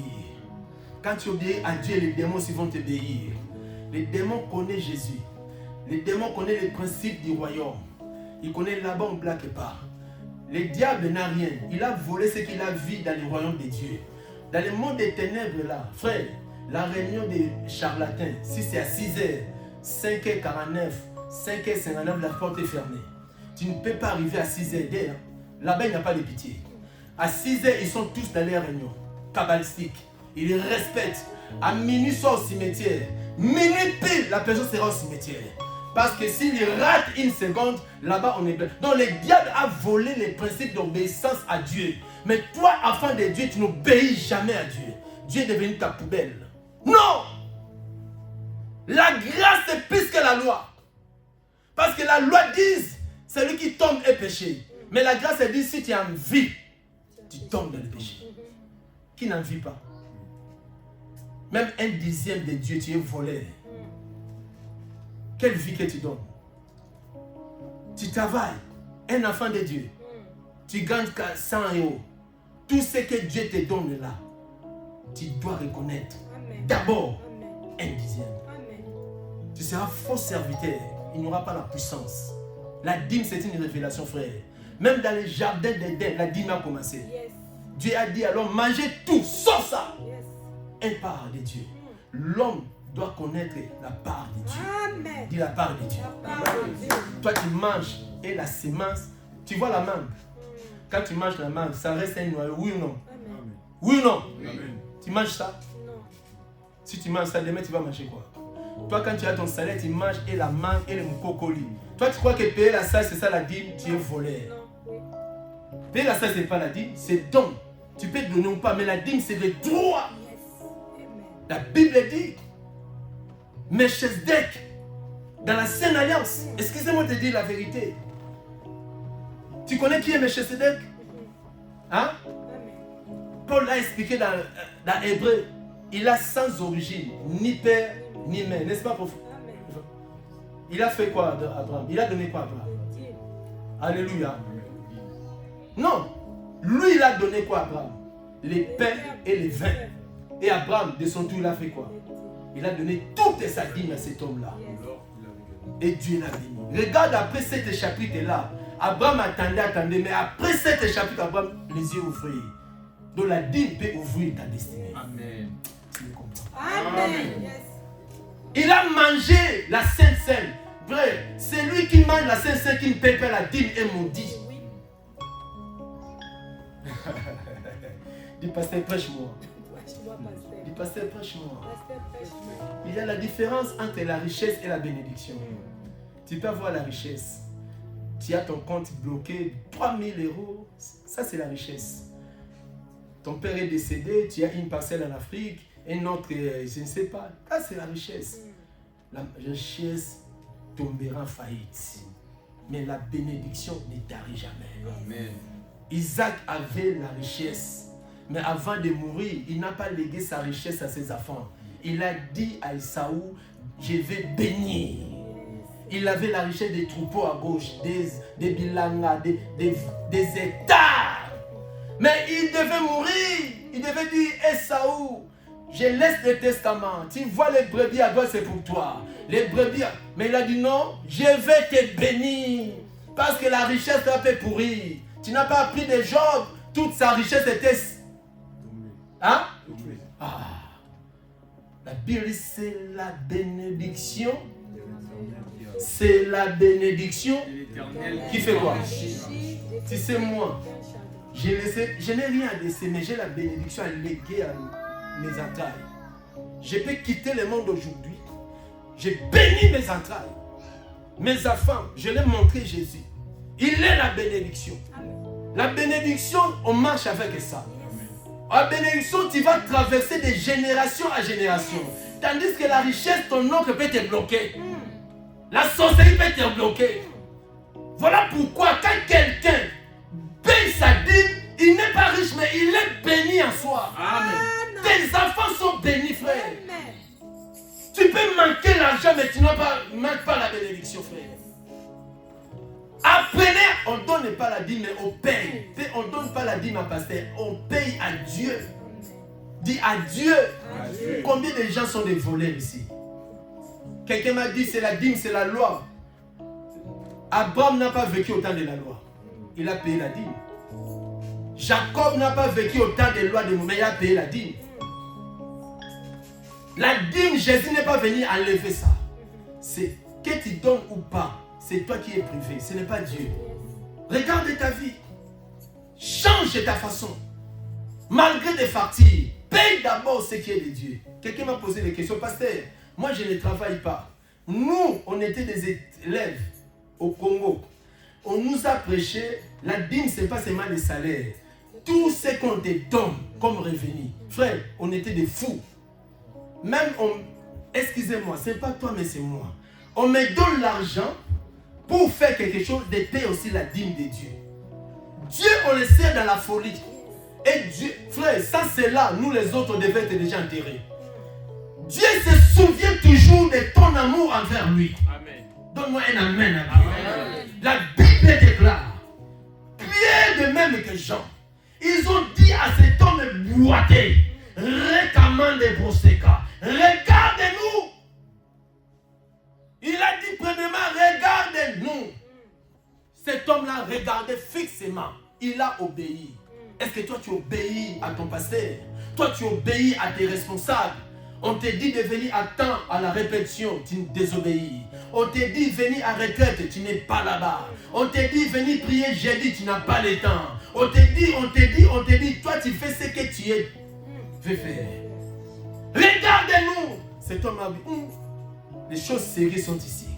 Quand tu obéis à Dieu, les démons aussi vont t'obéir. Les démons connaissent Jésus. Les démons connaissent les principes du royaume. Ils connaissent là-bas, on ne blague pas. Le diable n'a rien. Il a volé ce qu'il a vu dans le royaume de Dieu. Dans le monde des ténèbres là, frère, la réunion des charlatans, si c'est à 6h, 5h49, 5h59, la porte est fermée. Tu ne peux pas arriver à 6h d'air. Là-bas, il n'y a pas de pitié. À 6h, ils sont tous dans les réunions kabbalistiques. Ils respectent. À minuit, soit au cimetière. Minuit pile, la personne sera au cimetière. Parce que s'il rate une seconde, là-bas, on est bien. Donc, le diable a volé les principes d'obéissance à Dieu. Mais toi, enfant de Dieu, tu n'obéis jamais à Dieu. Dieu est devenu ta poubelle. Non! La grâce est plus que la loi. Parce que la loi dit, celui qui tombe est péché. Mais la grâce dit, si tu as envie, tu tombes dans le péché. Qui n'en vit pas? Même un dixième de Dieu, tu es volé. Quelle vie que tu donnes? Tu travailles, un enfant de Dieu. Tu gagnes 100 euros. Tout ce que Dieu te donne là, tu dois reconnaître. D'abord, un dixième. Tu seras faux serviteur. Il n'y aura pas la puissance. La dîme, c'est une révélation, frère. Même dans les jardins d'Éden, la dîme a commencé. Dieu a dit alors, mangez tout, sauf ça. Un part de Dieu. L'homme doit connaître la part de Dieu. Dis la part de Dieu. Toi, tu manges et la sémence, tu vois la mangue. Quand tu manges la mangue, ça reste un noyau, oui ou non? Oui ou non? Tu manges ça? Si tu manges ça, demain tu vas manger quoi? Toi, quand tu as ton salaire, tu manges et la mangue et le mukokoli. Toi, tu crois que payer la salle, c'est ça la dîme? Tu es volé. Payer la salle, c'est pas la dîme, c'est don. Tu peux donner ou pas, mais la dîme, c'est le droit. La Bible dit, Melchizedek, dans la Sainte Alliance, excusez-moi de te dire la vérité. Tu connais qui est Melchizedek? Hein? Paul l'a expliqué dans Hébreu. Il a sans origine, ni père, ni mère. N'est-ce pas, prophète? Il a fait quoi à Abraham? Il a donné quoi à Abraham? Alléluia. Non. Lui, il a donné quoi à Abraham? Les pains et les vins. Et Abraham, de son tour, il a fait quoi? Il a donné toute sa dîme à cet homme-là. Et Dieu l'a béni. Regarde après cet chapitre-là. Abraham attendait, mais après cet chapitre, Abraham, les yeux ouvrés. Donc la dîme peut ouvrir ta destinée. Amen. Tu le comprends? Amen. Yes. Il a mangé la Sainte Seine. Vrai, c'est lui qui mange la Sainte Seine qui ne paye pas la dîme et maudit. Dis pasteur, prêche-moi. Dis pasteur, prêche-moi. Il y a la différence entre la richesse et la bénédiction. Tu peux avoir la richesse. Tu as ton compte bloqué, 3000 euros. Ça, c'est la richesse. Ton père est décédé, tu as une parcelle en Afrique, un autre, je ne sais pas. Ça, c'est la richesse. La richesse tombera en faillite. Mais la bénédiction ne tarit jamais. Amen. Isaac avait la richesse. Mais avant de mourir, il n'a pas légué sa richesse à ses enfants. Il a dit à Esaü, je vais bénir. Il avait la richesse des troupeaux à gauche, des bilangas, des hectares. Mais il devait mourir. Il devait dire, Esaü, je laisse le testament. Tu vois les brebis à droite, c'est pour toi. Les brebis. Mais il a dit non, je vais te bénir. Parce que la richesse t'a fait pourrir. Tu n'as pas appris de Job. Toute sa richesse était... Hein? Ah. La Bible, c'est la bénédiction. C'est la bénédiction qui fait quoi? Tu sais, moi, je n'ai rien à laisser, mais j'ai la bénédiction à léguer à mes entrailles. Je peux quitter le monde aujourd'hui. J'ai béni mes entrailles. Mes enfants, je leur ai montré Jésus. Il est la bénédiction. La bénédiction, on marche avec ça. La bénédiction, tu vas traverser de génération à génération. Tandis que la richesse, ton oncle peut te bloquer. La sorcellerie peut te bloquer. Voilà pourquoi quand quelqu'un paye sa dîme, il n'est pas riche, mais il est béni en soi. Amen. Tes enfants sont bénis, frère. Amen. Tu peux manquer l'argent, mais tu n'as pas, manques pas la bénédiction, frère. Apprenez, on ne donne pas la dîme, mais on paye. On ne donne pas la dîme à pasteur, on paye à Dieu. Dis à Dieu. Adieu. Combien de gens sont des voleurs ici? Quelqu'un m'a dit c'est la dîme, c'est la loi. Abraham n'a pas vécu au temps de la loi. Il a payé la dîme. Jacob n'a pas vécu au temps des lois de Moïse, mais il a payé la dîme. La dîme, Jésus n'est pas venu enlever ça. C'est que tu donnes ou pas. C'est toi qui es privé, ce n'est pas Dieu. Regarde ta vie. Change ta façon. Malgré des fatigues, paye d'abord ce qui est de Dieu. Quelqu'un m'a posé des questions. Pasteur, moi je ne travaille pas. Nous, on était des élèves au Congo. On nous a prêché, la dîme, ce n'est pas seulement le salaire. Tout ce qu'on te donne comme revenu. Frère, on était des fous. Même, excusez-moi, ce n'est pas toi, mais c'est moi. On me donne l'argent pour faire quelque chose, de payer aussi la dîme de Dieu. Dieu, on le sert dans la folie. Et Dieu, frère, ça c'est là, nous les autres, on devait être déjà enterrés. Dieu se souvient toujours de ton amour envers lui. Amen. Donne-moi un amen. Amen. La Bible déclare, Pierre de même que Jean, ils ont dit à cet homme boité, réclamant des broseca, regardez-nous. Il a dit premièrement, regardez-nous. Cet homme-là regardait fixement. Il a obéi. Est-ce que toi tu obéis à ton pasteur? Toi tu obéis à tes responsables? On te dit de venir à temps à la répétition, tu désobéis. On te dit venir à retraite, tu n'es pas là-bas. On te dit venir prier jeudi, tu n'as pas le temps. On te dit, toi tu fais ce que tu es fait faire. Regardez-nous. Cet homme a dit, les choses sérieuses sont ici.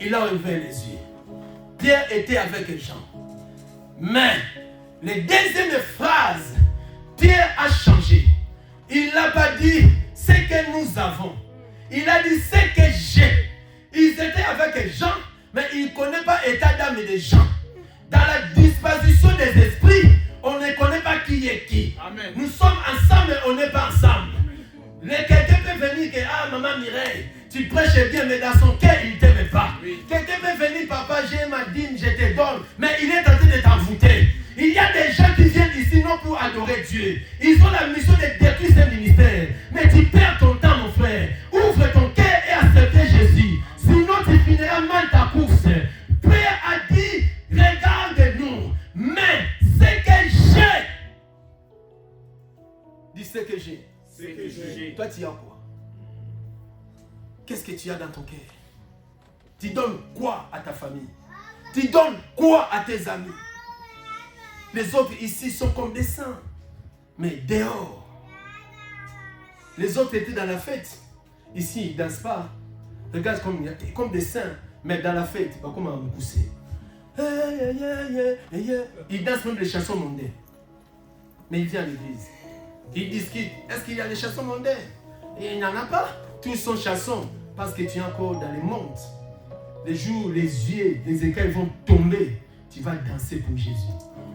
Il a ouvert les yeux. Pierre était avec Jean. Mais, les deuxième phrase, Pierre a changé. Il n'a pas dit ce que nous avons. Il a dit ce que j'ai. Ils étaient avec Jean, mais il ne connaît pas l'état d'âme des gens. Dans la disposition des esprits, on ne connaît pas qui est qui. Amen. Nous sommes ensemble, mais on n'est pas ensemble. Quelqu'un peut venir que, maman Mireille, tu prêches bien, mais dans son cœur, il ne t'aime pas. Oui. Quelqu'un peut venir, papa, j'ai ma dîme, je te donne, mais il est en train de t'envoûter. Il y a des gens qui viennent ici non pour adorer Dieu. Ils ont la mission de détruire ce ministère. Mais tu perds ton temps, mon frère. Ouvre ton cœur et accepte Jésus. Sinon, tu finiras mal ta course. Pierre a dit, regarde-nous. Mais ce que j'ai. Dis ce que j'ai. Ce que j'ai. Toi, tu as quoi? Qu'est-ce que tu as dans ton cœur? Tu donnes quoi à ta famille? Tu donnes quoi à tes amis? Les autres ici sont comme des saints. Mais dehors, les autres étaient dans la fête. Ici, ils ne dansent pas. Regarde comme des saints. Mais dans la fête, pas comme un poussé. Ils dansent même les chansons mondaines. Mais ils viennent à l'église. Ils discutent. Est-ce qu'il y a des chansons mondaines? Et il n'y en a pas. Tous sont chansons. Parce que tu es encore dans les mondes. Les jours, les yeux, les écailles vont tomber. Tu vas danser pour Jésus.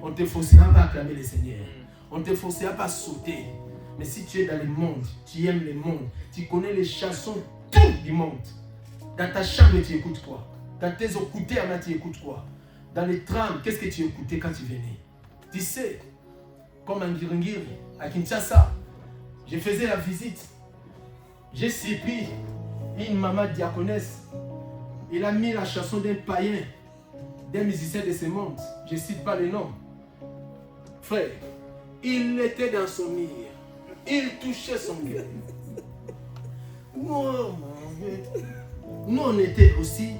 On ne te forcera pas à acclamer le Seigneur. On ne te forcera pas à sauter. Mais si tu es dans le monde, tu aimes le monde, tu connais les chansons, tout du monde. Dans ta chambre, tu écoutes quoi? Dans tes écouteurs, tu écoutes quoi? Dans les trams, qu'est-ce que tu écoutais quand tu venais? Tu sais, comme en Ngiri, à Kinshasa, je faisais la visite. J'ai surpris une maman diaconesse. Il a mis la chanson d'un païen, d'un musicien de ce monde. Je ne cite pas le nom. Frère, il était dans son mire. Il touchait son cœur. Nous, on était aussi.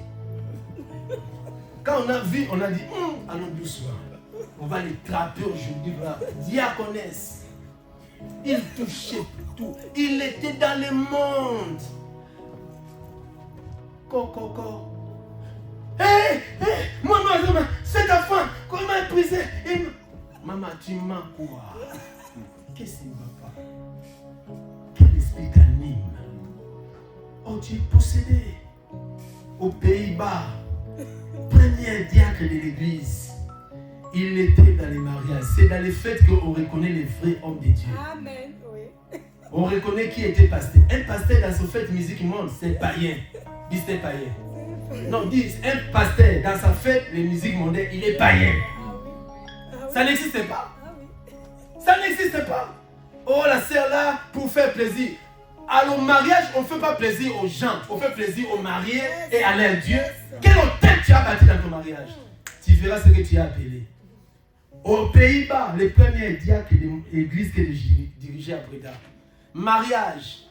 Quand on a vu, on a dit, allons doucement. On va les trapper aujourd'hui. Diaconesse. Il touchait tout. Il était dans le monde. Coco. Moi, cet enfant, comment il brisait? Maman, tu mens quoi? Qu'est-ce qui ne va pas? Quel esprit t'anime? Oh, tu es possédé. Aux Pays-Bas, premier diacre de l'église, il était dans les mariages. C'est dans les fêtes qu'on reconnaît les vrais hommes de Dieu. Amen, oui. On reconnaît qui était pasteur. Un pasteur dans sa fête musique monde, c'est païen. Dis c'est païen. Non, dis un pasteur dans sa fête, les musiques mondaines, il est païen. Ça n'existe pas. Ça n'existe pas. Oh, la sœur là, pour faire plaisir. Alors, au mariage, on ne fait pas plaisir aux gens. On fait plaisir aux mariés et à leur Dieu. Quel hôtel tu as bâti dans ton mariage? Tu verras ce que tu as appelé. Aux Pays-Bas, les premiers diacres de l'église que j'ai dirigé à Breda. Mariage.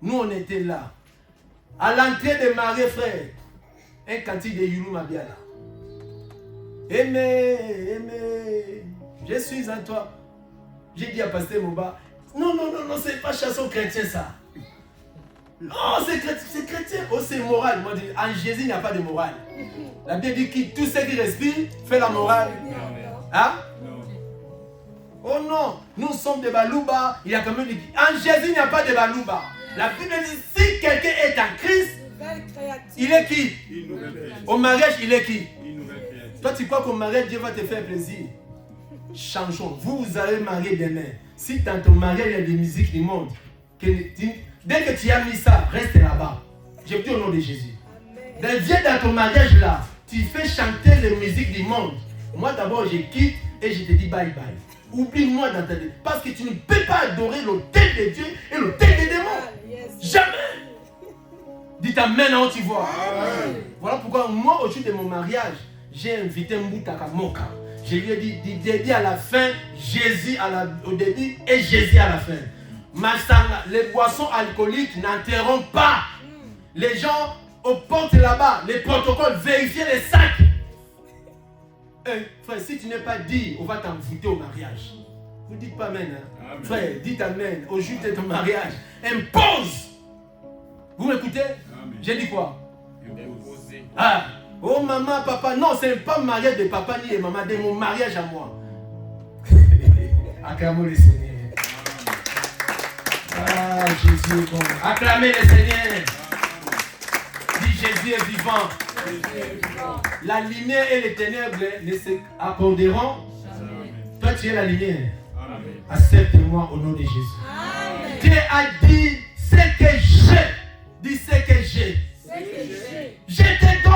Nous, on était là. À l'entrée des mariés, frère, un cantique de Yulu Mabiala. Aimé, je suis en toi. J'ai dit à Pasteur Mouba, non, c'est pas chanson chrétienne ça. Non, c'est chrétien. Oh, c'est moral. Moi, en Jésus, il n'y a pas de morale. La Bible dit que tout ce qui respire fait la morale. Hein? Oh non, nous sommes des balouba. Il y a quand même dit, en Jésus, il n'y a pas de balouba. La Bible dit, si quelqu'un est en Christ, il est qui? Au mariage, il est qui? Toi, tu crois qu'au mariage, Dieu va te faire plaisir? Changeons. Vous allez marier demain. Si dans ton mariage, il y a des musiques du monde, Dès que tu as mis ça, reste là-bas. Je dis au nom de Jésus. Viens dans ton mariage là, tu fais chanter les musiques du monde. Moi d'abord je quitte et je te dis bye bye. Oublie-moi dans ta vie. Parce que tu ne peux pas adorer l'autel de Dieu et l'autel des démons. Jamais. Dites amen en haute voix. Voilà pourquoi moi au jour de mon mariage, j'ai invité Mboutaka Moka. Je lui ai dit à la fin, Jésus au début et Jésus à la fin. Massanga, les boissons alcooliques n'interrompent pas. Les gens aux portes là-bas, les protocoles, vérifiez les sacs. Frère, si tu n'es pas dit, on va t'inviter au mariage. Vous dites pas amen. Hein? Frère, dites amen au jour de ton mariage. Impose. Vous m'écoutez? J'ai dit quoi? Ah, oh maman, papa, non, c'est pas le mariage de papa ni de maman, c'est mon mariage à moi. Acclamons le Seigneur. Ah, Jésus est bon. Acclamez le Seigneur. Dis Jésus est vivant. La lumière et les ténèbres ne s'accorderont. Toi, tu es la lumière. Accepte-moi au nom de Jésus. Dieu a dit ce que j'ai. Dis ce que j'ai. Je te donne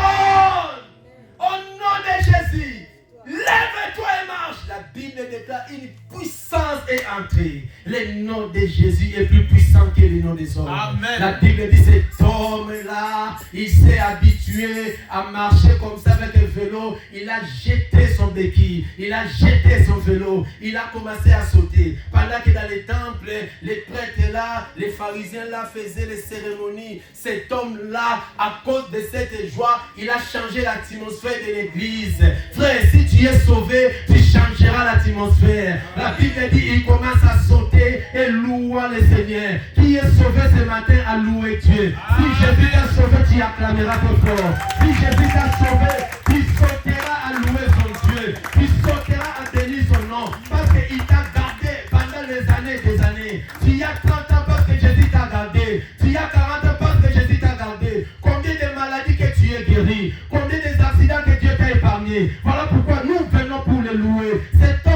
au nom de Jésus. Lève-toi et marche. La Bible déclare une puissance est entrée. Le nom de Jésus est plus puissant que le nom des hommes. Amen. La Bible dit cet homme-là, il s'est habitué à marcher comme ça avec un vélo. Il a jeté son béquille. Il a jeté son vélo. Il a commencé à sauter. Pendant que dans les temples, les prêtres là, les pharisiens là faisaient les cérémonies. Cet homme-là, à cause de cette joie, il a changé l'atmosphère de l'église. Frère, si tu es sauvé, tu changeras l'atmosphère. La Bible dit, il commence à sauter et louer le Seigneur. Qui est sauvé ce matin à louer Dieu? Si Jésus t'a sauvé, tu acclameras plus fort. Si Jésus t'a sauvé, tu sauteras à louer son Dieu. Tu sauteras à bénir son nom. Parce qu'il t'a gardé pendant les années des années. Tu as 30 ans parce que Jésus t'a gardé. Tu as 40 ans parce que Jésus t'a gardé. Combien de maladies que tu es guéri? Combien d'accidents que Dieu t'a épargné? Voilà pourquoi nous venons pour le louer. Cet homme